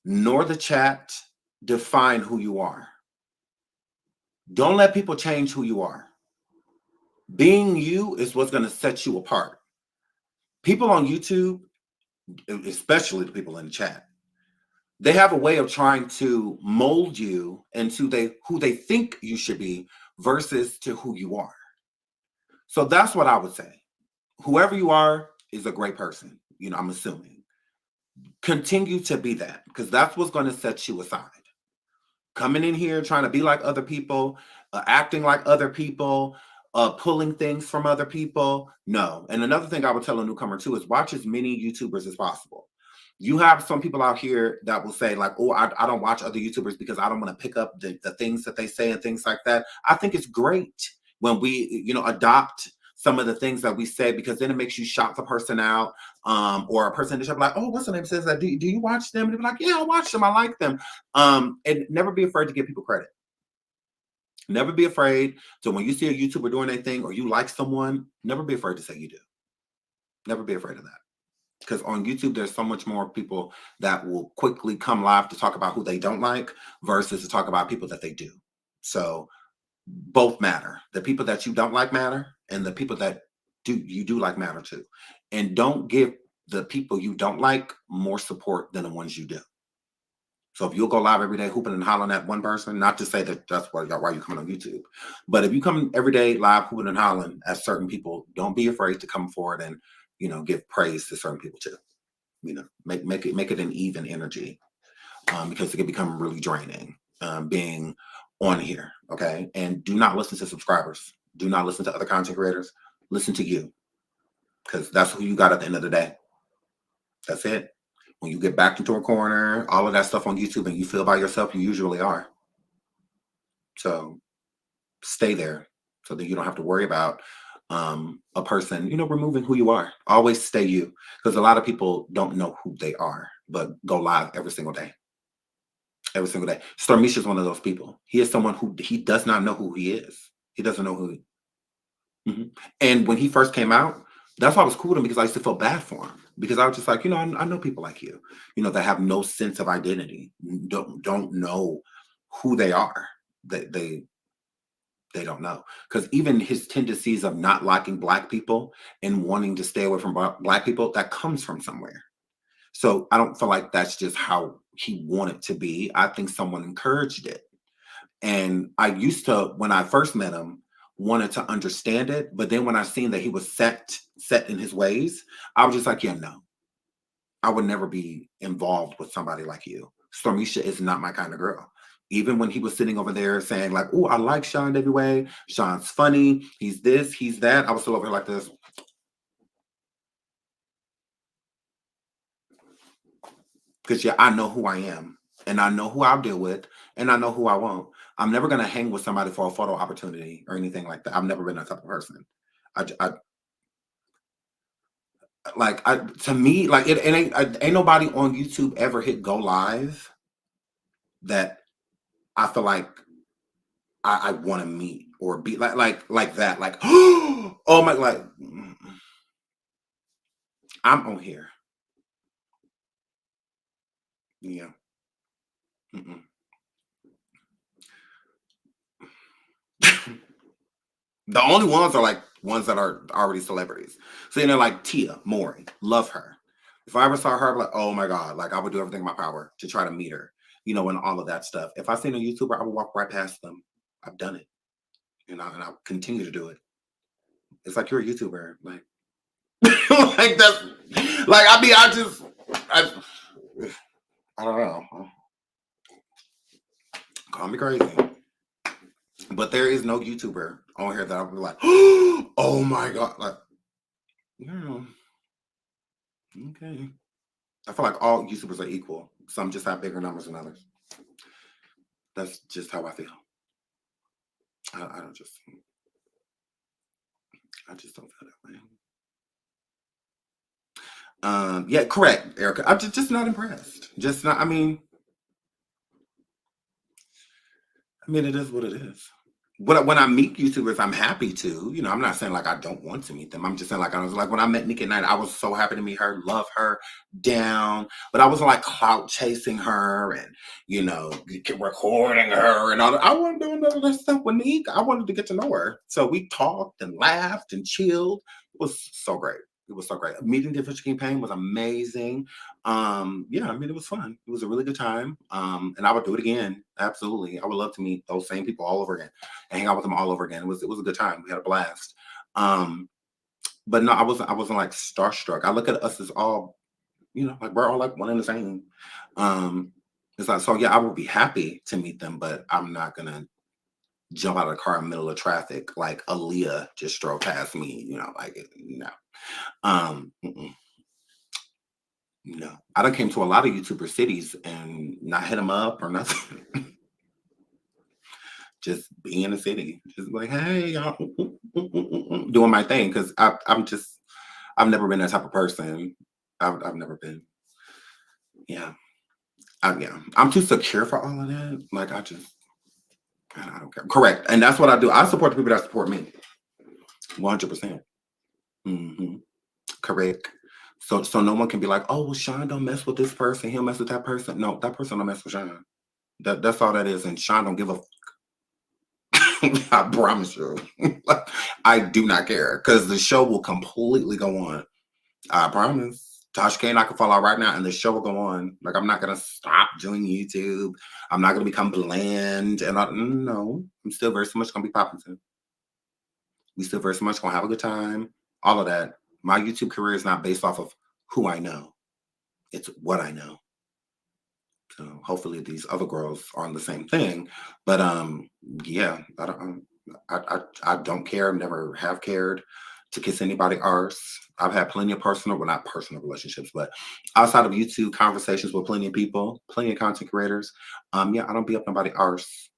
nor the chat define who you are. Don't let people change who you are. Being you is what's going to set you apart. People on YouTube, especially the people in the chat, they have a way of trying to mold you into who they think you should be versus to who you are. So that's what I would say. Whoever you are is a great person. I'm assuming. Continue to be that, because that's what's going to set you aside. Coming in here trying to be like other people, acting like other people, pulling things from other people. No. And another thing I would tell a newcomer too is watch as many YouTubers as possible. You have some people out here that will say like, oh, I don't watch other YouTubers because I don't want to pick up the things that they say and things like that. I think it's great when we, adopt some of the things that we say, because then it makes you shout the person out, or a person just like, oh, what's the name, says that, do you watch them? And they're like, yeah, I watch them, I like them. And never be afraid to give people credit. Never be afraid to, when you see a YouTuber doing anything or you like someone, never be afraid to say you do. Never be afraid of that. Because on YouTube, there's so much more people that will quickly come live to talk about who they don't like versus to talk about people that they do. So both matter. The people that you don't like matter, and the people that you do like matter too. And don't give the people you don't like more support than the ones you do. So if you'll go live every day hooping and hollering at one person, not to say that that's why you're coming on YouTube, but if you come every day live hooping and hollering at certain people, don't be afraid to come forward and give praise to certain people too. Make it an even energy, because it can become really draining being on here. Okay, and do not listen to subscribers. Do not listen to other content creators. Listen to you, because that's who you got at the end of the day. That's it. When you get backed into a corner, all of that stuff on YouTube, and you feel by yourself, you usually are. So stay there so that you don't have to worry about a person, removing who you are. Always stay you, because a lot of people don't know who they are, but go live every single day. Every single day. Stormiesha is one of those people. He is someone who he does not know who he is. He doesn't know who he And when he first came out, that's why I was cool with him, because I used to feel bad for him, because I was just like, I know people like you, that have no sense of identity, don't know who they are. They don't know, because even his tendencies of not liking Black people and wanting to stay away from Black people, that comes from somewhere. So I don't feel like that's just how he wanted to be. I think someone encouraged it. And I used to, when I first met him, wanted to understand it. But then when I seen that he was set in his ways, I was just like, yeah, no, I would never be involved with somebody like you. Stormiesha is not my kind of girl. Even when he was sitting over there saying like, oh, I like SeanDavieWay. Sean's funny. He's this, he's that. I was still over here like this. Because yeah, I know who I am, and I know who I'll deal with, and I know who I won't. I'm never going to hang with somebody for a photo opportunity or anything like that. I've never been that type of person. To me, like it ain't nobody on YouTube ever hit go live that I feel like I want to meet or be like that. Like, oh my, like I'm on here. Yeah. The only ones are like ones that are already celebrities. So like Tia Maury, love her. If I ever saw her, I'd be like, oh my God, like I would do everything in my power to try to meet her, and all of that stuff. If I seen a YouTuber, I would walk right past them. I've done it, and I'll continue to do it. It's like, you're a YouTuber, like, like that's like, I mean, I don't know. Call me crazy, but there is no YouTuber on here that I'll be like, oh my God, like, okay. I feel like all YouTubers are equal. Some just have bigger numbers than others. That's just how I feel. I just don't feel that way. Yeah, correct, Erica. I'm just not impressed. Just not. I mean, it is what it is. when I meet YouTubers, I'm happy to. You know, I'm not saying like I don't want to meet them. I'm just saying like I was like when I met Nicki Knight, I was so happy to meet her, love her down. But I wasn't like clout chasing her and you know recording her and all that. I wasn't doing none of that stuff with Nick. I wanted to get to know her, so we talked and laughed and chilled. It was so great. It was so great. Meeting Different Campaign was amazing. Yeah, I mean it was fun. It was a really good time. And I would do it again. Absolutely. I would love to meet those same people all over again and hang out with them all over again. It was a good time. We had a blast. But no, I wasn't like starstruck. I look at us as all, you know, like we're all like one and the same. It's like so yeah, I would be happy to meet them, but I'm not gonna jump out of the car in the middle of traffic like Aaliyah just drove past me, you know, like no. Mm-mm. No, I done came to a lot of YouTuber cities and not hit them up or nothing. Just be in the city, just like, hey, y'all, doing my thing because I've never been that type of person. I've never been. Yeah, I'm too secure for all of that. Like I don't care. Correct, and that's what I do. I support the people that support me, 100%. Correct. So no one can be like, oh, well, Sean don't mess with this person. He'll mess with that person. No, that person don't mess with Sean. That's all that is. And Sean don't give a I promise you. I do not care because the show will completely go on. I promise. Tasha K and I can fall out right now and the show will go on. Like, I'm not going to stop doing YouTube. I'm not going to become bland. And no, I'm still very so much going to be popping too. We still very so much going to have a good time. All of that. My YouTube career is not based off of who I know. It's what I know. So hopefully these other girls are on the same thing. But yeah, I don't care, never have cared to kiss anybody arse. I've had plenty of personal, well, not personal relationships, but outside of YouTube conversations with plenty of people, plenty of content creators. Yeah, I don't be up nobody arse.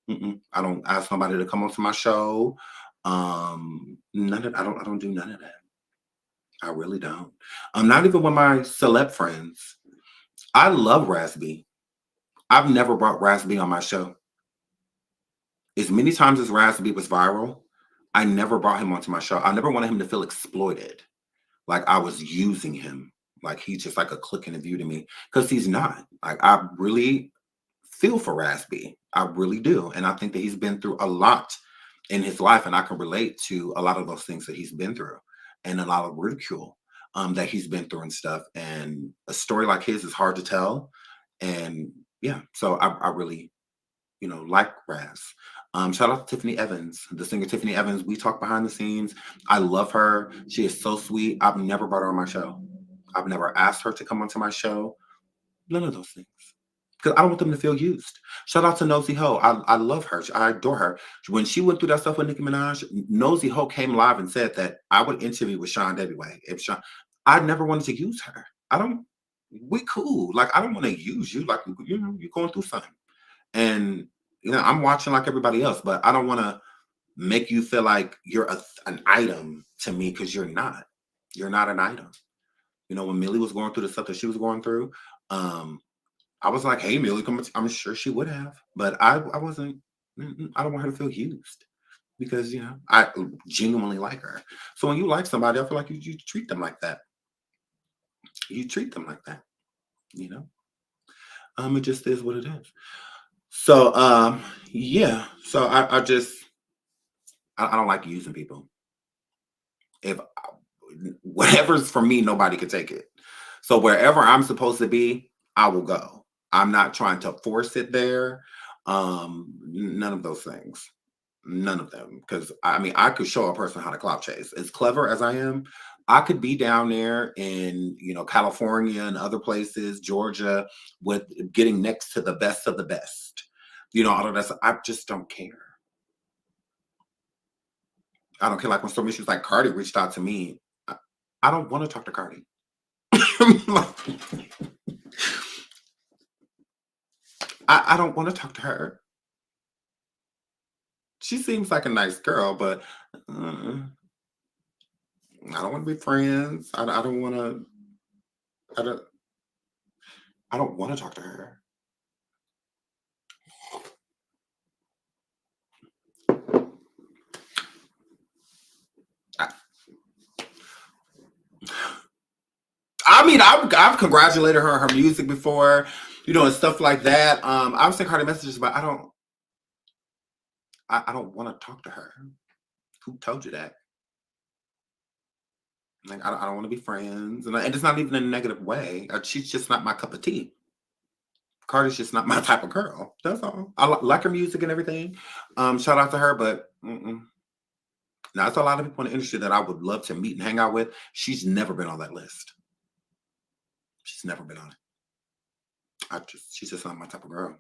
I don't ask nobody to come onto my show. None of I don't do none of that. I really don't. Not even with my celeb friends. I love Raspy. I've never brought Raspy on my show. As many times as Raspy was viral, I never brought him onto my show. I never wanted him to feel exploited. Like I was using him. Like he's just like a click and a view to me. Because he's not. Like I really feel for Raspy. I really do. And I think that he's been through a lot in his life. And I can relate to a lot of those things that he's been through. And a lot of ridicule that he's been through and stuff. And a story like his is hard to tell. And yeah, so I really, you know, like Raz. Shout out to Tiffany Evans, the singer Tiffany Evans. We talk behind the scenes. I love her. She is so sweet. I've never brought her on my show. I've never asked her to come onto my show. None of those things. Because I don't want them to feel used. Shout out to Nosy Ho. I love her. I adore her. When she went through that stuff with Nicki Minaj, Nosy Ho came live and said that I would interview with SeanDavieWay. If Sean, I never wanted to use her. We cool. Like, I don't want to use you. Like, you know, you're going through something. And, you know, I'm watching like everybody else, but I don't want to make you feel like you're an item to me because you're not. You're not an item. You know, when Millie was going through the stuff that she was going through, I was like, hey, Millie, come. I'm sure she would have, but I wasn't. I don't want her to feel used because, you know, I genuinely like her. So when you like somebody, I feel like you treat them like that. You treat them like that, you know? It just is what it is. So, yeah. So I don't like using people. If whatever's for me, nobody could take it. So wherever I'm supposed to be, I will go. I'm not trying to force it there. None of those things. None of them. Because I mean, I could show a person how to clout chase. As clever as I am, I could be down there in, you know, California and other places, Georgia, with getting next to the best of the best. You know, all of that. I just don't care. I don't care. Like when Stormiesha was like, Cardi reached out to me. I don't want to talk to Cardi. I don't want to talk to her. She seems like a nice girl, but I don't want to be friends. I don't want to. I don't want to talk to her. I mean, I've congratulated her on her music before, you know, and stuff like that. I was sending Cardi messages, but I don't want to talk to her. Who told you that? Like, I don't want to be friends, and it's not even in a negative way. She's just not my cup of tea. Cardi's just not my type of girl. That's all. I like her music and everything. Shout out to her, but now that's a lot of people in the industry that I would love to meet and hang out with. She's never been on that list. She's never been on it. She's just not my type of girl.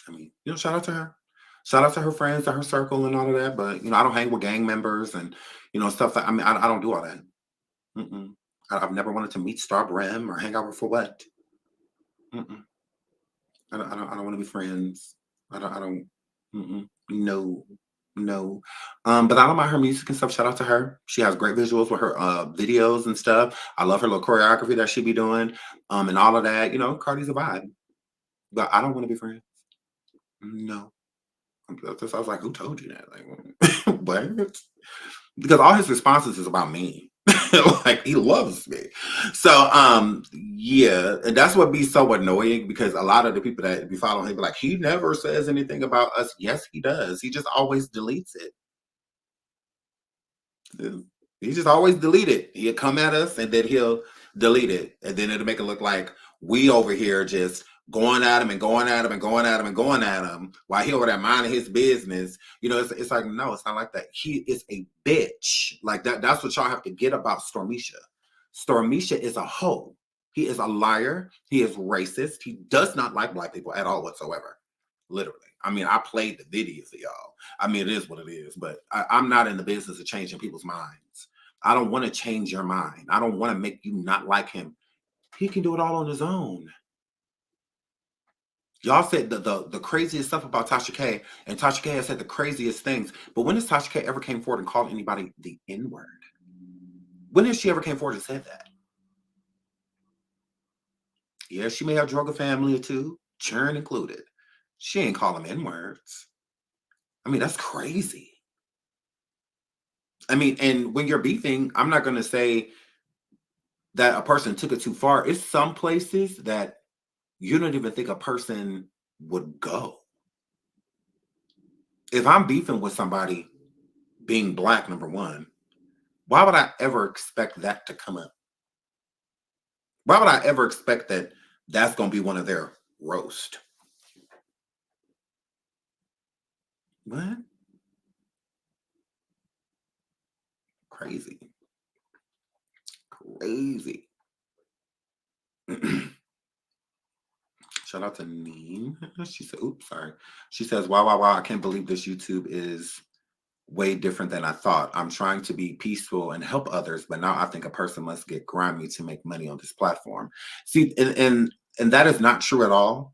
I mean, you know, shout out to her. Shout out to her friends, to her circle, and all of that. But you know, I don't hang with gang members and you know stuff. I mean, I don't do all that. I've never wanted to meet Star Brim or hang out with for what. I don't want to be friends. I don't. No. But I don't mind her music and stuff. Shout out to her. She has great visuals with her videos and stuff. I love her little choreography that she be doing, and all of that. You know, Cardi's a vibe. But I don't want to be friends. No. I was like, who told you that? Like, what? Because all his responses is about me. Like, he loves me. So, yeah, and that's what be so annoying because a lot of the people that be following him be like, he never says anything about us. Yes, he does. He just always deletes it. He just always delete it. He'll come at us and then he'll delete it. And then it'll make it look like we over here just going at him and going at him and going at him and going at him while he over there minding his business. You know, it's like, no, it's not like that. He is a bitch. Like that's what y'all have to get about Stormiesha. Stormiesha is a hoe. He is a liar. He is racist. He does not like black people at all whatsoever. Literally. I mean, I played the video for y'all. I mean, it is what it is, but I'm not in the business of changing people's minds. I don't want to change your mind. I don't want to make you not like him. He can do it all on his own. Y'all said the craziest stuff about Tasha K, and Tasha K has said the craziest things. But when has Tasha K ever came forward and called anybody the N-word? When has she ever came forward and said that? Yeah, she may have drug a family or two, churn included. She ain't call them N-words. I mean, that's crazy. I mean, and when you're beefing, I'm not going to say that a person took it too far. It's some places that you don't even think a person would go. If I'm beefing with somebody being black, number one, why would I ever expect that to come up? Why would I ever expect that that's going to be one of their roast? What? Crazy. Crazy. Shout out to Neen. She said, oops, sorry. She says, wow, I can't believe this YouTube is way different than I thought. I'm trying to be peaceful and help others, but now I think a person must get grimy to make money on this platform. See, and that is not true at all.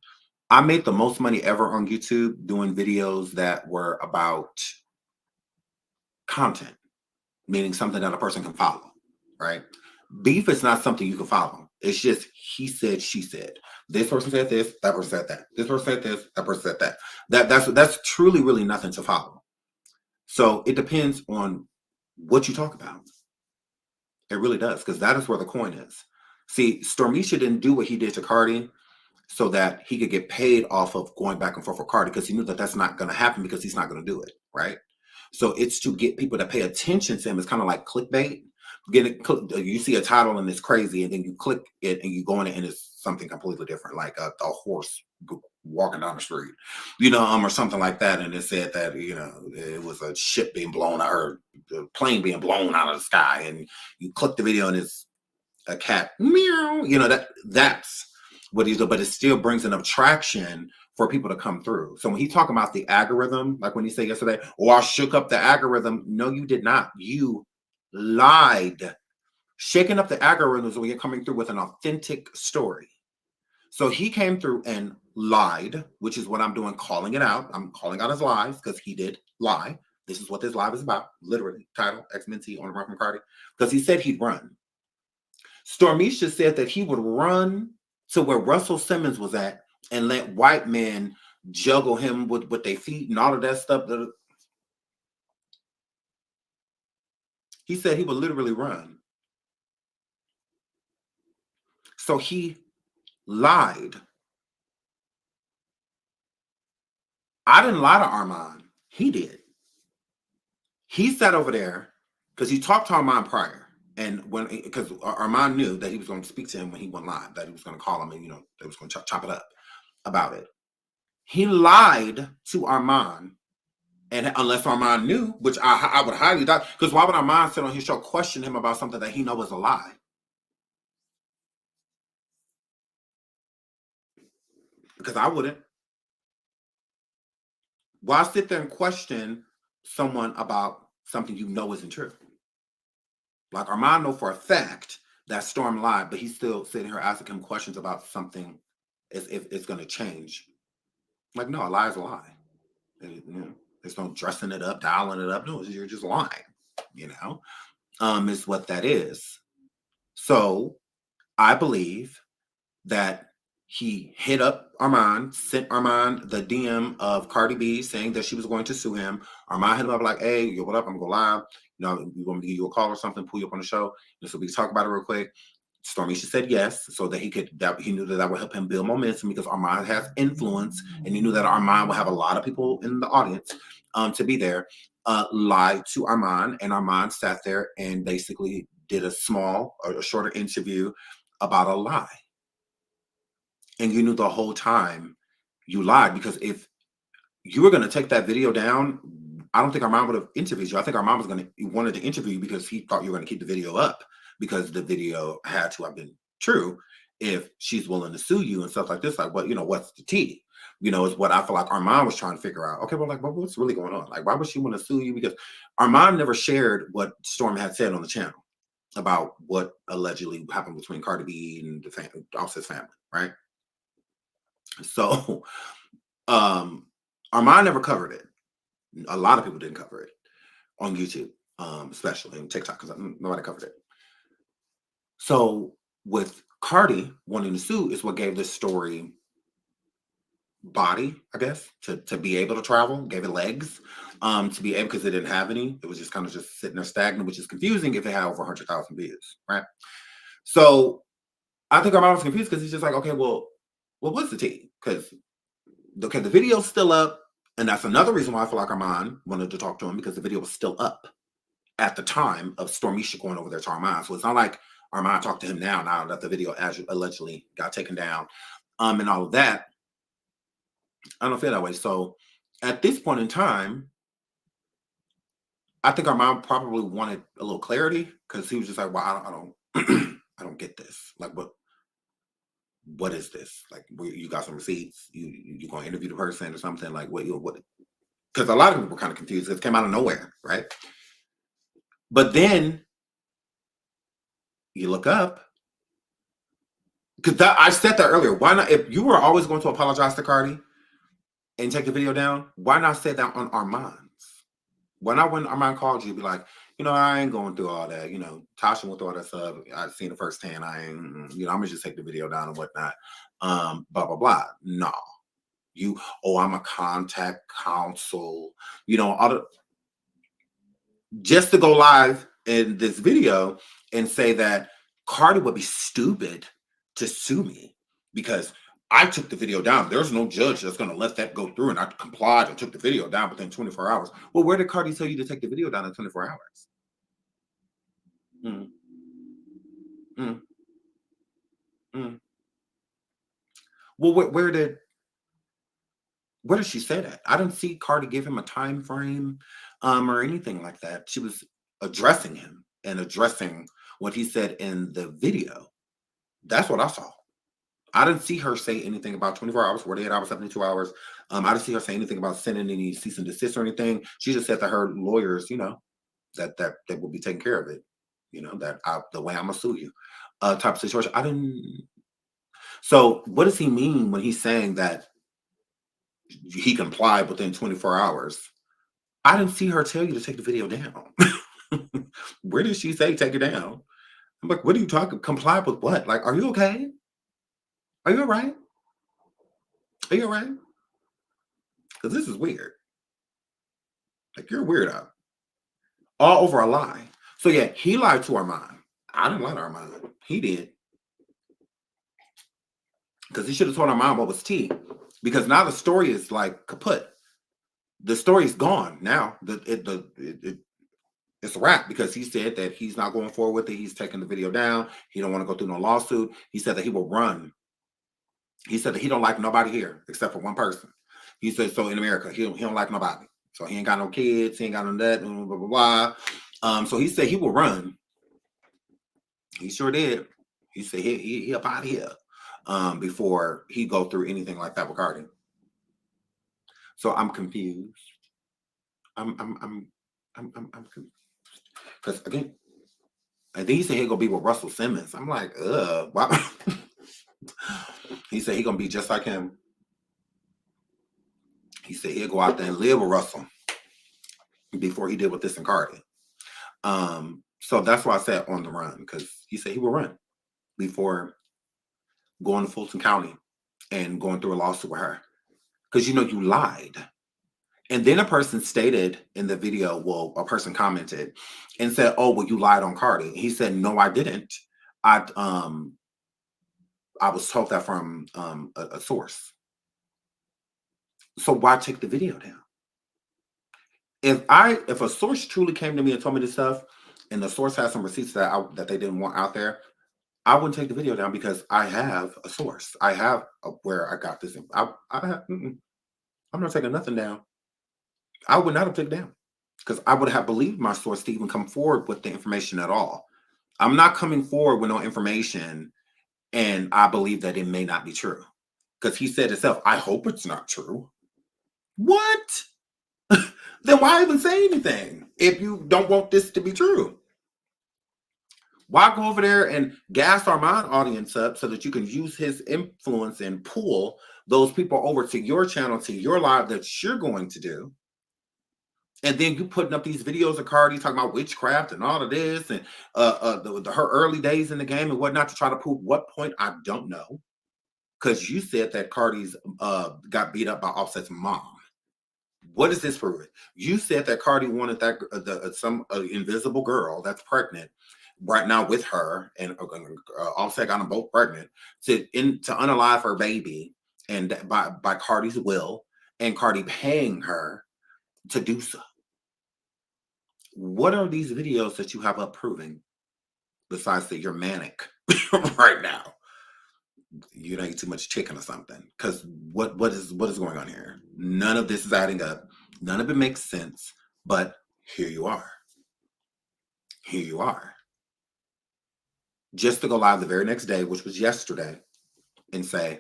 I made the most money ever on YouTube doing videos that were about content, meaning something that a person can follow, right? Beef is not something you can follow. It's just he said, she said. This person said this, that person said that. This person said this, that person said that. That's truly really nothing to follow. So it depends on what you talk about. It really does, because that is where the coin is. See, Stormiesha didn't do what he did to Cardi so that he could get paid off of going back and forth with Cardi, because he knew that that's not going to happen because he's not going to do it, right? So it's to get people to pay attention to him. It's kind of like clickbait. You see a title and it's crazy, and then you click it and you go in it and it's something completely different, like a horse walking down the street, or something like that. And it said that, it was a ship being blown out, or the plane being blown out of the sky. And you click the video and it's a cat, meow, that's what he's doing. But it still brings enough traction for people to come through. So when he's talking about the algorithm, like when he said yesterday, I shook up the algorithm. No, you did not. You lied. Shaking up the algorithms when you're coming through with an authentic story. So he came through and lied, which is what I'm doing, calling it out. I'm calling out his lies because he did lie. This is what this live is about. Literally, title, ex-mentee on the run from Cardi. Because he said he'd run. Stormiesha said that he would run to where Russell Simmons was at and let white men juggle him with their feet and all of that stuff. He said he would literally run. So he lied. I didn't lie to Armand. He did. He sat over there because he talked to Armand prior. And because Armand knew that he was going to speak to him when he went live, that he was going to call him and, they was going to chop it up about it. He lied to Armand. And unless Armand knew, which I would highly doubt, because why would Armand sit on his show question him about something that he knows is a lie? Because I wouldn't. Why sit there and question someone about something you know isn't true? Like Armand know for a fact that Storm lied, but he's still sitting here asking him questions about something as if it's going to change. Like, no, a lie is a lie. There's no dressing it up, dialing it up. No, you're just lying, is what that is. So I believe that he hit up Armand, sent Armand the DM of Cardi B saying that she was going to sue him. Armand hit him up like, hey, yo, what up? I'm going to go live. You want me to give you a call or something, pull you up on the show, so we can talk about it real quick. Stormiesha said yes, so that he knew that would help him build momentum because Armand has influence, and he knew that Armand would have a lot of people in the audience to be there. Lied to Armand, and Armand sat there and basically did a shorter interview about a lie. And you knew the whole time you lied, because if you were going to take that video down, I don't think Armand would have interviewed you. I think Armand wanted to interview you because he thought you were going to keep the video up, because the video had to have been true if she's willing to sue you and stuff like this. Like, what's the tea? Is what I feel like Armand was trying to figure out. Okay, well, like, what's really going on? Like, why would she want to sue you? Because Armand never shared what Storm had said on the channel about what allegedly happened between Cardi B and the Offset's family, right? So Armand never covered it. A lot of people didn't cover it on YouTube, especially on TikTok, because nobody covered it. So with Cardi wanting to sue is what gave this story body, I guess, to be able to travel, gave it legs, to be able, because it didn't have any. It was just kind of just sitting there stagnant, which is confusing if it had over 100,000 views, right? So I think Armand was confused because he's just like, okay, well, what's the tea? Because the video's still up, and that's another reason why I feel like Armand wanted to talk to him, because the video was still up at the time of Stormiesha going over there to Armand. So it's not like Armand talked to him now that the video allegedly got taken down, and all of that. I don't feel that way. So at this point in time, I think Armand probably wanted a little clarity, because he was just like, well, I don't I don't get this. Like, what is this? Like, you got some receipts? You gonna interview the person or something? Like, what? Because a lot of people were kind of confused. It came out of nowhere, right? But then you look up, because I said that earlier. Why not? If you were always going to apologize to Cardi and take the video down, why not say that on Armand's? Why not, when Armand called you, be like, I ain't going through all that. Tasha went through all that stuff. I've seen it firsthand. I ain't, I'm gonna just take the video down and whatnot. Blah blah blah. No, I'm a contact counsel. Just to go live in this video and say that Cardi would be stupid to sue me because I took the video down. There's no judge that's going to let that go through, and I complied and took the video down within 24 hours. Well, where did Cardi tell you to take the video down in 24 hours? Well, where did she say that? I didn't see Cardi give him a time frame or anything like that. She was addressing him and addressing what he said in the video. That's what I saw. I didn't see her say anything about 24 hours, 48 hours, 72 hours. I didn't see her say anything about sending any cease and desist or anything. She just said that her lawyers, that will be taking care of it. The way I'm gonna sue you, type of situation. I didn't. So what does he mean when he's saying that he complied within 24 hours? I didn't see her tell you to take the video down. Where did she say take it down? I'm like, what are you talking? Comply with what? Like, are you okay? Are you all right? Are you all right? Because this is weird. Like, you're a weirdo. All over a lie. So yeah, he lied to Armand. I didn't lie to Armand. He did. Because he should have told our mom what was tea. Because now the story is like kaput. The story's gone now. It's a wrap because he said that he's not going forward with it. He's taking the video down. He don't want to go through no lawsuit. He said that he will run. He said that he don't like nobody here except for one person. He said, so in America, he don't like nobody. So he ain't got no kids. He ain't got no that, blah, blah, blah. So he said he will run. He sure did. He said he up out of here before he go through anything like that with Cardi. So I'm confused. I'm confused. Because again, and then he said he'll go be with Russell Simmons. I'm like, why? He said he gonna be just like him. He said he'll go out there and live with Russell before he did with this and Cardi. So that's why I said on the run, because he said he will run before going to Fulton County and going through a lawsuit with her. Because you lied. And then a person stated in the video, well, a person commented and said, oh, well, you lied on Cardi. He said, no, I didn't. I was told that from a source. So why take the video down? If a source truly came to me and told me this stuff, and the source has some receipts that they didn't want out there, I wouldn't take the video down because I have a source. I have where I got this. I'm not taking nothing down. I would not have taken it down because I would have believed my source to even come forward with the information at all. I'm not coming forward with no information and I believe that it may not be true. Because he said himself, I hope it's not true. What? Then why even say anything if you don't want this to be true? Why go over there and gas our mind audience up so that you can use his influence and pull those people over to your channel, to your live that you're going to do? And then you putting up these videos of Cardi talking about witchcraft and all of this and her early days in the game and whatnot to try to prove what point, I don't know. Because you said that Cardi's got beat up by Offset's mom. What is this proving? You said that Cardi wanted that some invisible girl that's pregnant right now with her, and Offset got them both pregnant to unalive her baby, and by Cardi's will, and Cardi paying her to do so. What are these videos that you have up proving besides that you're manic right now? You don't eat too much chicken or something. Because what is going on here? None of this is adding up. None of it makes sense. But here you are. Here you are. Just to go live the very next day, which was yesterday, and say,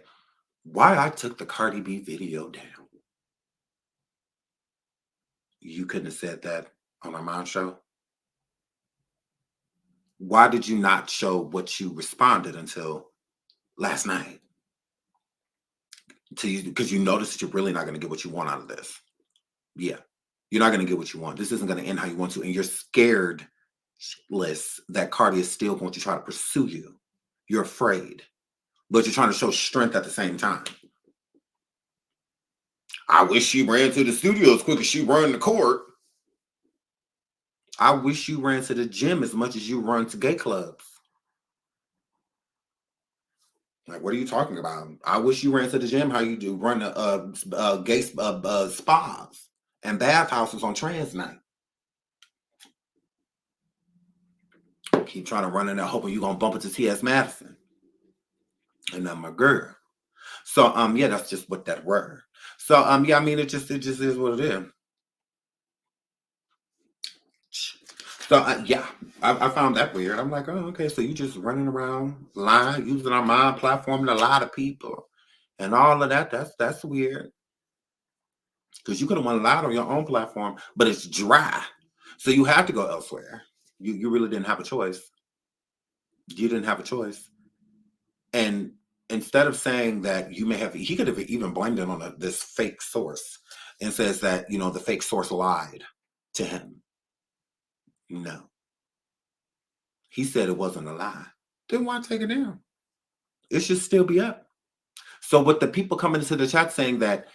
why I took the Cardi B video down. You couldn't have said that on our mom show. Why did you not show what you responded until last night? Because you noticed that you're really not going to get what you want out of this. Yeah, you're not going to get what you want. This isn't going to end how you want to, and you're scared that Cardi is still going to try to pursue you. You're afraid, but you're trying to show strength at the same time. I wish she ran to the studio as quick as she ran to court. I wish you ran to the gym as much as you run to gay clubs. Like, what are you talking about? I wish you ran to the gym how you do run gay spas and bathhouses on trans night. Keep trying to run in there hoping you're going to bump into T.S. Madison. And I'm a girl. So, yeah, that's just what that word. So, yeah, I mean, it just is what it is. So, yeah, I found that weird. I'm like, oh, okay, so you just running around lying, using our mind platform to a lot of people and all of that. That's weird. Because you could have won loud on your own platform, but it's dry. So you have to go elsewhere. You really didn't have a choice. You didn't have a choice. And instead of saying that he could have even blamed it on this fake source and says that, the fake source lied to him. No. He said it wasn't a lie. Then why take it down? It should still be up. So with the people coming into the chat saying that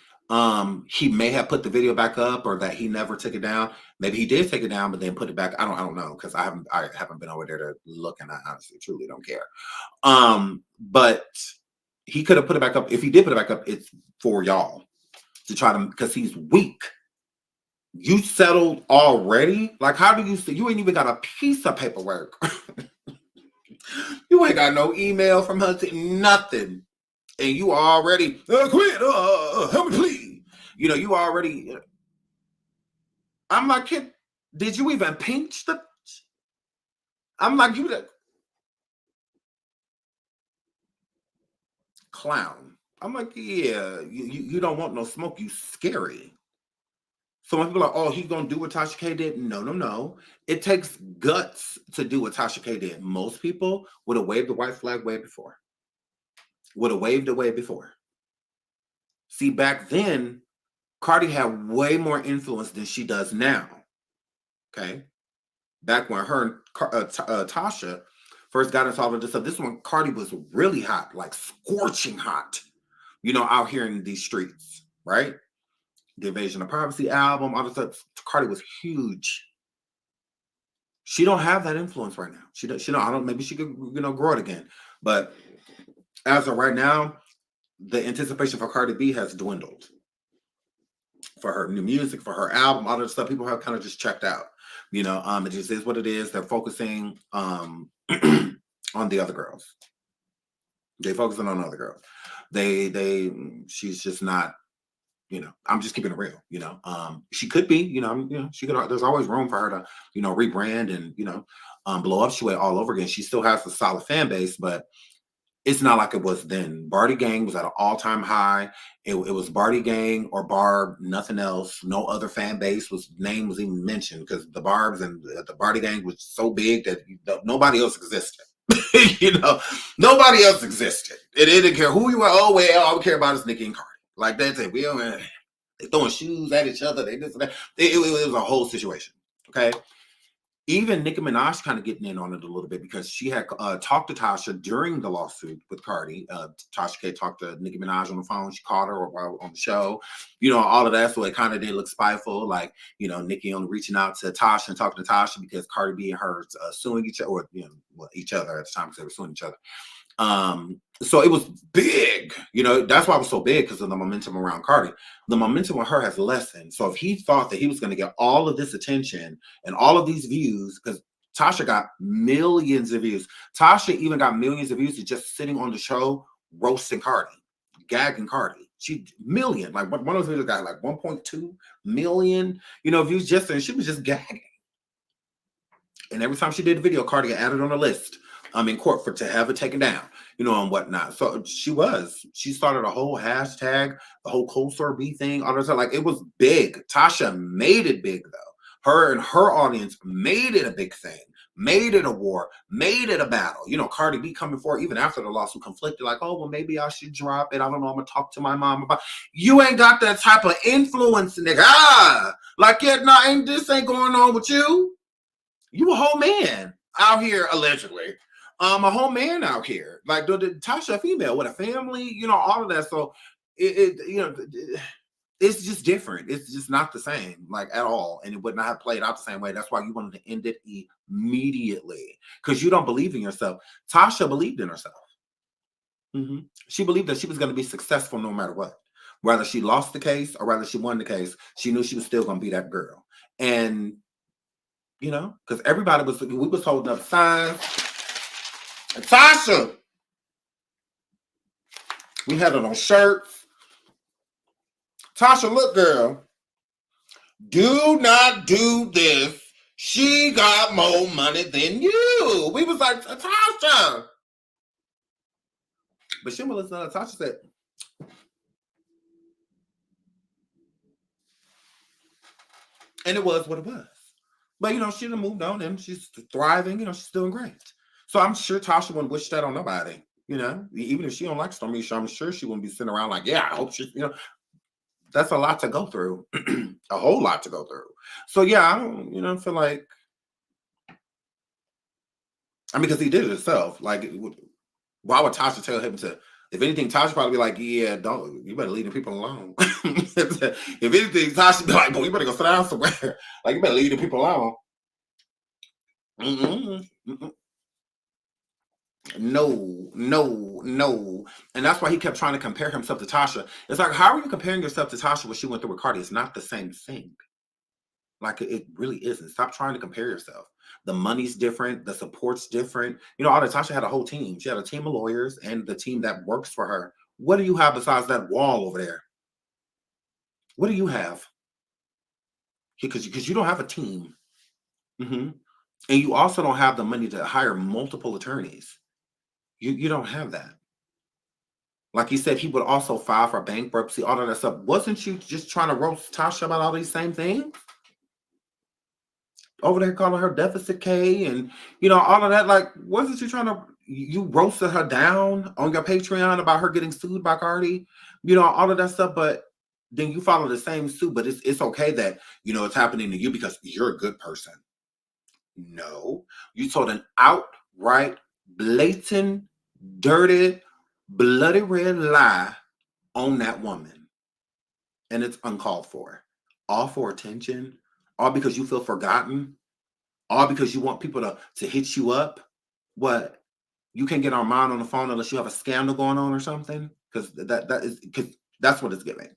he may have put the video back up or that he never took it down, maybe he did take it down but then put it back. I don't know, because I haven't been over there to look, and I honestly truly don't care. But he could have put it back up. If he did put it back up, it's for y'all to try to, because he's weak. You settled already? Like, how do you ain't even got a piece of paperwork. You ain't got no email from her, nothing. And you already, quit, help me please. You know, you already, I'm like, kid, did you even pinch the, I'm like, you the clown. I'm like, yeah, you don't want no smoke, you scary. So when people are like, oh, he's going to do what Tasha K did. No. It takes guts to do what Tasha K did. Most people would have waved the white flag way before. Would have waved it way before. See, back then, Cardi had way more influence than she does now. Okay? Back when her and Tasha first got into all of this stuff, this one, Cardi was really hot, like scorching hot, you know, out here in these streets, right? The Invasion of Privacy album, all this stuff. Cardi was huge. She don't have that influence right now. She don't. I don't. Maybe she could, you know, grow it again. But as of right now, the anticipation for Cardi B has dwindled. For her new music, for her album, all that stuff, people have kind of just checked out. You know, it just is what it is. They're focusing on the other girls. They're focusing on other girls. She's just not. You know, I'm just keeping it real. You know, she could be. You know, she could. There's always room for her to, you know, rebrand and, you know, blow up Shway all over again. She still has a solid fan base, but it's not like it was then. Barty Gang was at an all-time high. It was Barty Gang or Barb, nothing else. No other fan base name was even mentioned, because the Barbs and the Barty Gang was so big that nobody else existed. You know, nobody else existed. It didn't care who you were. Oh well, all we care about is Nicki and Cardi. Like that's it. We don't. They throwing shoes at each other. They this and that. It was a whole situation. Okay. Even Nicki Minaj kind of getting in on it a little bit, because she had talked to Tasha during the lawsuit with Cardi. Tasha K talked to Nicki Minaj on the phone. She called her while on the show, you know, all of that. So it kind of did look spiteful, like, you know, Nicki only reaching out to Tasha and talking to Tasha because Cardi B and her suing each other, or, you know, well, each other at the time, because they were suing each other. So it was big, you know, that's why it was so big, because of the momentum around Cardi. The momentum with her has lessened. So if he thought that he was going to get all of this attention and all of these views, because Tasha got millions of views. Tasha even got millions of views just sitting on the show, roasting Cardi, gagging Cardi. She million, like one of those videos got like 1.2 million, you know, views just, and she was just gagging. And every time she did a video, Cardi got added on the list. In court to have it taken down, you know, and whatnot. So she started a whole hashtag, the whole Cold B thing, all that stuff. Like, it was big. Tasha made it big, though. Her and her audience made it a big thing, made it a war, made it a battle. You know, Cardi B coming forward even after the lawsuit, conflicted, like, oh, well, maybe I should drop it. I don't know. I'm gonna talk to my mom about. You ain't got that type of influence, nigga. Like, yeah, no, this ain't going on with you. You a whole man out here, allegedly. A whole man out here, like Tasha, a female with a family, you know, all of that. So you know, it's just different. It's just not the same, like, at all. And it would not have played out the same way. That's why you wanted to end it immediately, because you don't believe in yourself. Tasha believed in herself. She believed that she was going to be successful no matter what. Whether she lost the case or whether she won the case, she knew she was still going to be that girl. And, you know, because we was holding up signs. Tasha, we had it on shirts. Tasha, look, girl, do not do this. She got more money than you. We was like, Tasha. But she was listening to Tasha said, and it was what it was. But, you know, she done moved on and she's thriving. You know, she's doing great. So I'm sure Tasha wouldn't wish that on nobody, you know, even if she don't like Stormiesha, I'm sure she wouldn't be sitting around like, yeah, I hope she, you know, that's a lot to go through, a whole lot to go through. So yeah, I don't, you know, feel like, I mean, because he did it himself. Like, why would Tasha tell him to, if anything, Tasha probably be like, yeah, you better leave the people alone. If anything, Tasha be like, boy, you better go sit down somewhere. Like, you better leave the people alone. No, no, no. And that's why he kept trying to compare himself to Tasha. It's like, how are you comparing yourself to Tasha what she went through with Cardi? It's not the same thing. Like, it really isn't. Stop trying to compare yourself. The money's different. The support's different. You know, Tasha had a whole team. She had a team of lawyers and the team that works for her. What do you have besides that wall over there? What do you have? Because you don't have a team. And you also don't have the money to hire multiple attorneys. You don't have that. Like he said, he would also file for bankruptcy, all of that stuff. Wasn't you just trying to roast Tasha about all these same things? Over there calling her deficit K and, you know, all of that. Like, wasn't you trying to, you roasted her down on your Patreon about her getting sued by Cardi? You know, all of that stuff. But then you follow the same suit. But it's okay that, you know, it's happening to you because you're a good person. No, you told an outright, blatant, dirty, bloody red lie on that woman. And it's uncalled for. All for attention. All because you feel forgotten. All because you want people to hit you up. What? You can't get Armand on the phone unless you have a scandal going on or something? Because that's what it's giving.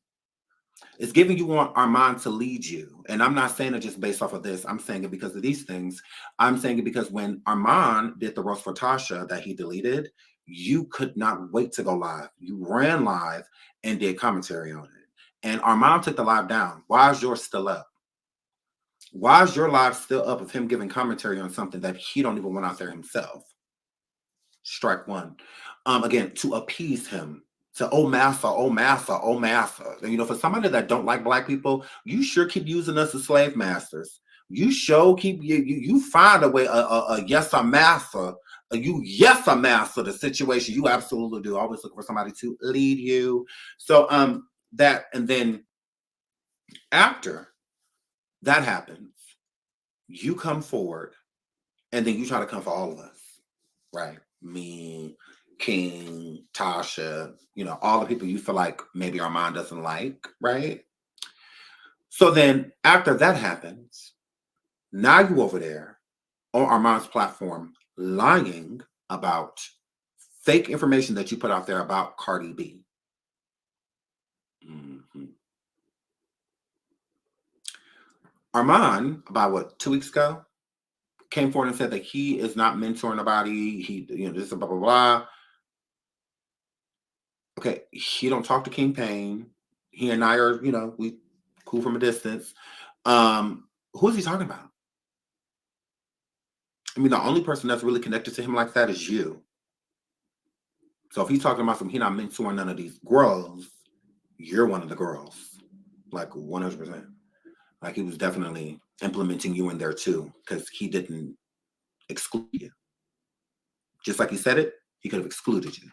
It's giving you want Armand to lead you. And I'm not saying it just based off of this. I'm saying it because of these things. I'm saying it because when Armand did the roast for Tasha that he deleted, you could not wait to go live. You ran live and did commentary on it. And Armand took the live down. Why is yours still up? Why is your live still up of him giving commentary on something that he don't even want out there himself? Strike one. Again, to appease him. To oh massa. You know, for somebody that don't like black people, you sure keep using us as slave masters. You sure keep you find a way yes a master. Yes a master the situation. You absolutely do. Always look for somebody to lead you. So that, and then after that happens, you come forward and then you try to come for all of us, right? Me, King, Tasha, you know, all the people you feel like maybe Armand doesn't like, right? So then after that happens, now you over there on Armand's platform lying about fake information that you put out there about Cardi B. Armand, about what, 2 weeks ago, came forward and said that he is not mentoring nobody. He, you know, this is blah, blah, blah. Okay, he don't talk to King Payne. He and I are, you know, we cool from a distance. Who is he talking about? I mean, the only person that's really connected to him like that is you. So if he's talking about something, he's not mentoring none of these girls, you're one of the girls. Like 100%. Like he was definitely implementing you in there too, because he didn't exclude you. Just like he said it, he could have excluded you.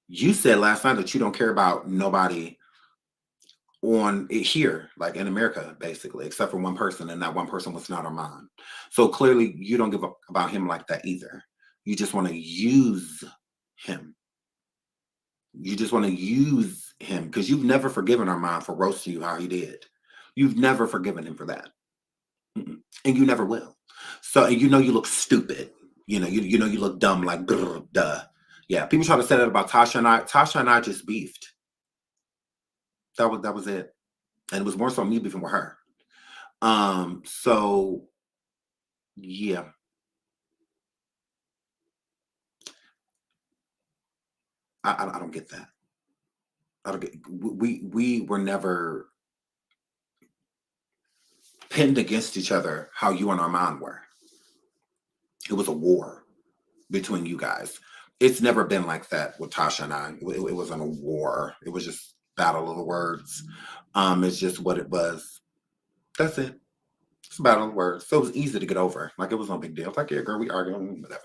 You said last night that you don't care about nobody on it here, like in America, basically, except for one person, and that one person was not Armand. So clearly you don't give up about him like that either. You just want to use him. You just want to use him because you've never forgiven Armand for roasting you how he did. You've never forgiven him for that. And you never will. So you know you look stupid. You know you look dumb, like duh. Yeah, people try to say that about Tasha and I. Tasha and I just beefed. That was it. And it was more so me beefing with her. So yeah. I don't get that. I don't get, we were never pinned against each other how you and Armand were. It was a war between you guys. It's never been like that with Tasha and I. It wasn't a war. It was just battle of the words. It's just what it was. That's it. It's a battle of words. So it was easy to get over. Like it was no big deal. It's like, yeah, girl, we arguing, whatever.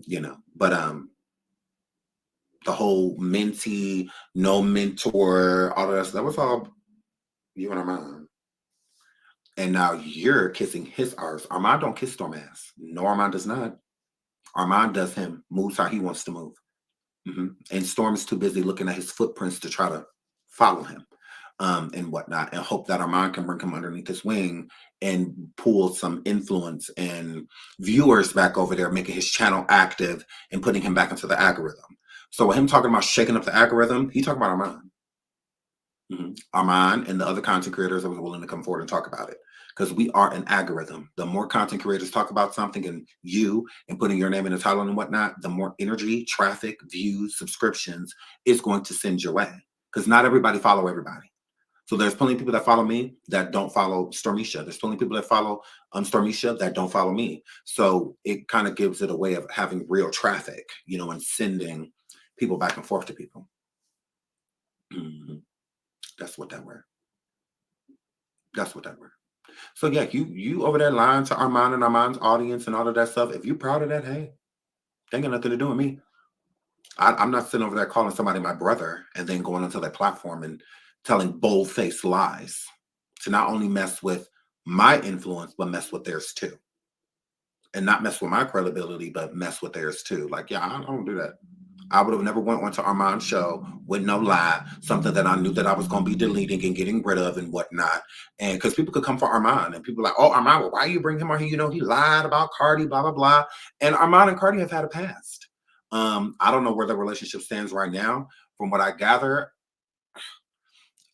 You know. But the whole mentee, no mentor, all of that stuff, that was all you and Armand. And now you're kissing his arse. Armand don't kiss Storm ass. No, Armand does not. Armand does him, moves how he wants to move. And Storm is too busy looking at his footprints to try to follow him. and whatnot, and hope that Armand can bring him underneath his wing and pull some influence and viewers back over there, making his channel active and putting him back into the algorithm. So with him talking about shaking up the algorithm, he talking about Armand. Armand and the other content creators that was willing to come forward and talk about it. Because we are an algorithm. The more content creators talk about something and putting your name in the title and whatnot, the more energy, traffic, views, subscriptions is going to send your way. Because not everybody follow everybody. So there's plenty of people that follow me that don't follow Stormiesha. There's plenty of people that follow Stormiesha that don't follow me. So it kind of gives it a way of having real traffic, you know, and sending people back and forth to people. That's what that were. That's what that were. So yeah, you over there lying to Armand and Armand's audience and all of that stuff. If you're proud of that, hey, they ain't got nothing to do with me. I'm not sitting over there calling somebody my brother and then going onto their platform and telling bold-faced lies to not only mess with my influence, but mess with theirs too. And not mess with my credibility, but mess with theirs too. Like, yeah, I don't do that. I would have never went onto Armand's show with no lie, something that I knew that I was going to be deleting and getting rid of and whatnot. And because people could come for Armand and people like, oh, Armand, well, why you bring him on here? You know, he lied about Cardi, blah, blah, blah. And Armand and Cardi have had a past. I don't know where the relationship stands right now. From what I gather,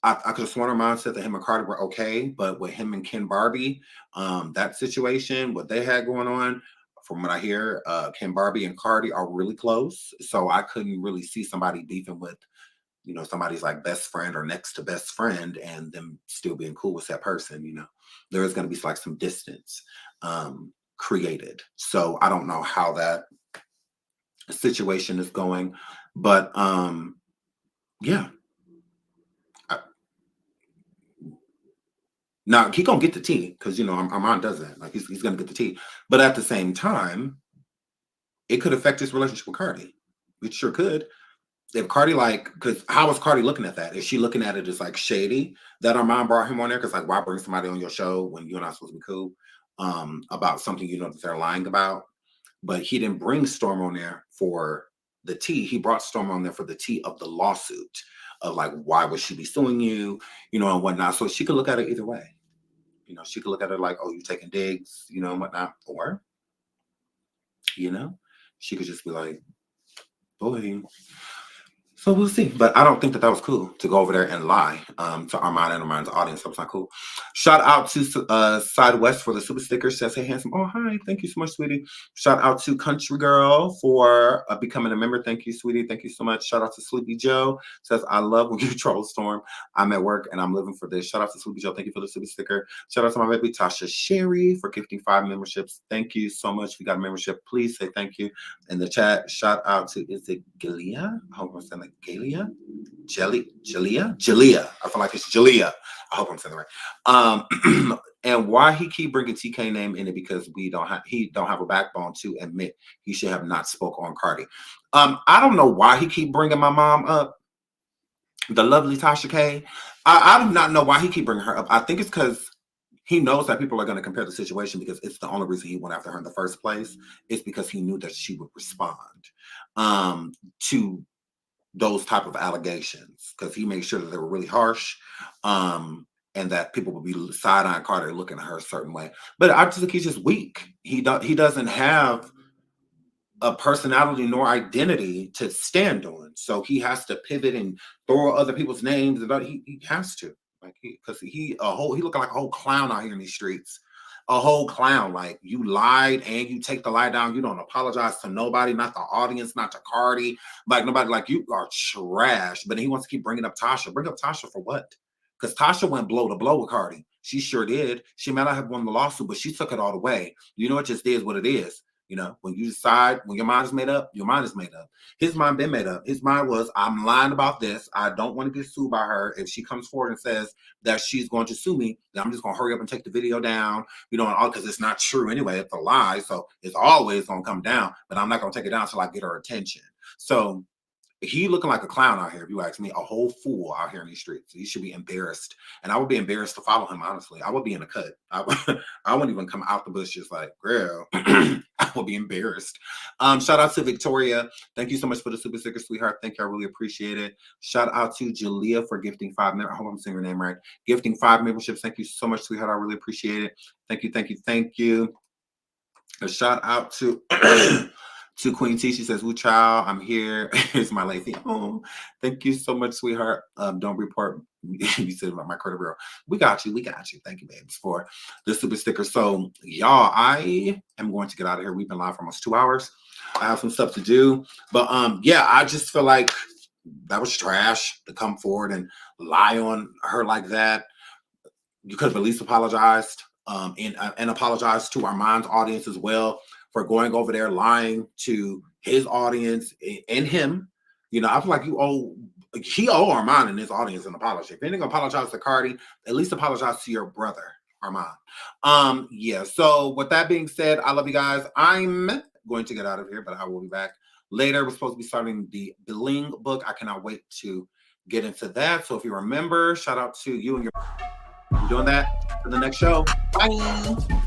I could have sworn Armand said that him and Cardi were okay, but with him and Ken Barbie, that situation, what they had going on, from what I hear, Ken Barbie and Cardi are really close. So I couldn't really see somebody beefing with, you know, somebody's like best friend or next to best friend and them still being cool with that person. You know, there is going to be like some distance created. So I don't know how that situation is going, but yeah. Now he gonna get the tea because you know Armand does that. Like he's gonna get the tea, but at the same time, it could affect his relationship with Cardi. It sure could. If Cardi because how is Cardi looking at that? Is she looking at it as like shady that Armand brought him on there? Because like, why bring somebody on your show when you're not supposed to be cool about something you know that they're lying about? But he didn't bring Storm on there for the tea. He brought Storm on there for the tea of the lawsuit of like, why would she be suing you, you know, and whatnot. So she could look at it either way. You know, she could look at it like, oh, you taking digs, you know, and whatnot. Or, you know, she could just be like, boy. So we'll see. But I don't think that was cool to go over there and lie to Armand and Armand's audience. That was not cool. Shout out to Side West for the super sticker. Says, hey, handsome. Oh, hi. Thank you so much, sweetie. Shout out to Country Girl for becoming a member. Thank you, sweetie. Thank you so much. Shout out to Sleepy Joe. Says, I love when you troll Storm. I'm at work and I'm living for this. Shout out to Sleepy Joe. Thank you for the super sticker. Shout out to my baby Tasha Sherry for gifting 5 memberships. Thank you so much. We got a membership. Please say thank you in the chat. Shout out to, is it Gilia? I hope I'm saying like Galia? Jalea. I feel like it's Jalea. I hope I'm saying it right. And why he keep bringing TK name in it because he don't have a backbone to admit he should have not spoke on Cardi. I don't know why he keep bringing my mom up, the lovely Tasha K. I do not know why he keep bringing her up. I think it's because he knows that people are going to compare the situation because it's the only reason he went after her in the first place. It's because he knew that she would respond to those type of allegations because he made sure that they were really harsh and that people would be side-eyeing Carter looking at her a certain way. But I just think he's just weak. He doesn't have a personality nor identity to stand on. So he has to pivot and throw other people's names. He has to. Like because he looking like a whole clown out here in these streets. A whole clown. Like you lied and you take the lie down. You don't apologize to nobody, not the audience, not to Cardi, like nobody. Like you are trash. But he wants to keep bringing up Tasha. Bring up Tasha for what? Because Tasha went blow to blow with Cardi. She sure did. She might not have won the lawsuit, but she took it all the way. You know, it just is what it is. You know, when you decide, when your mind is made up, your mind is made up. His mind been made up. His mind was, I'm lying about this. I don't want to get sued by her. If she comes forward and says that she's going to sue me, then I'm just going to hurry up and take the video down, you know, and all because it's not true anyway. It's a lie. So it's always going to come down, but I'm not going to take it down until I get her attention. So he looking like a clown out here, if you ask me, a whole fool out here in these streets. He should be embarrassed. And I would be embarrassed to follow him, honestly. I would be in a cut. I wouldn't even come out the bushes like, girl. I will be embarrassed. Shout out to Victoria. Thank you so much for the super sticker, sweetheart. Thank you. I really appreciate it. Shout out to Jalea for gifting 5 members. I hope I'm saying your name right. Gifting 5 memberships. Thank you so much, sweetheart. I really appreciate it. Thank you. Thank you. Thank you. A shout out to to Queen T. She says, "Woo child, I'm here." Here's my lady. Oh, thank you so much, sweetheart. Don't report. You said about my credit bureau. We got you. We got you. Thank you, babes, for the super sticker. So, y'all, I am going to get out of here. We've been live for almost 2 hours. I have some stuff to do, but yeah, I just feel like that was trash to come forward and lie on her like that. You could have at least apologized. And apologize to Armand's audience as well for going over there lying to his audience and him. You know, I feel like he owe Armand and his audience an apology. If you're gonna apologize to Cardi, at least apologize to your brother, Armand. Yeah, so with that being said, I love you guys. I'm going to get out of here, but I will be back later. We're supposed to be starting the Bling book. I cannot wait to get into that. So if you remember, shout out to you and your doing that for the next show. Bye.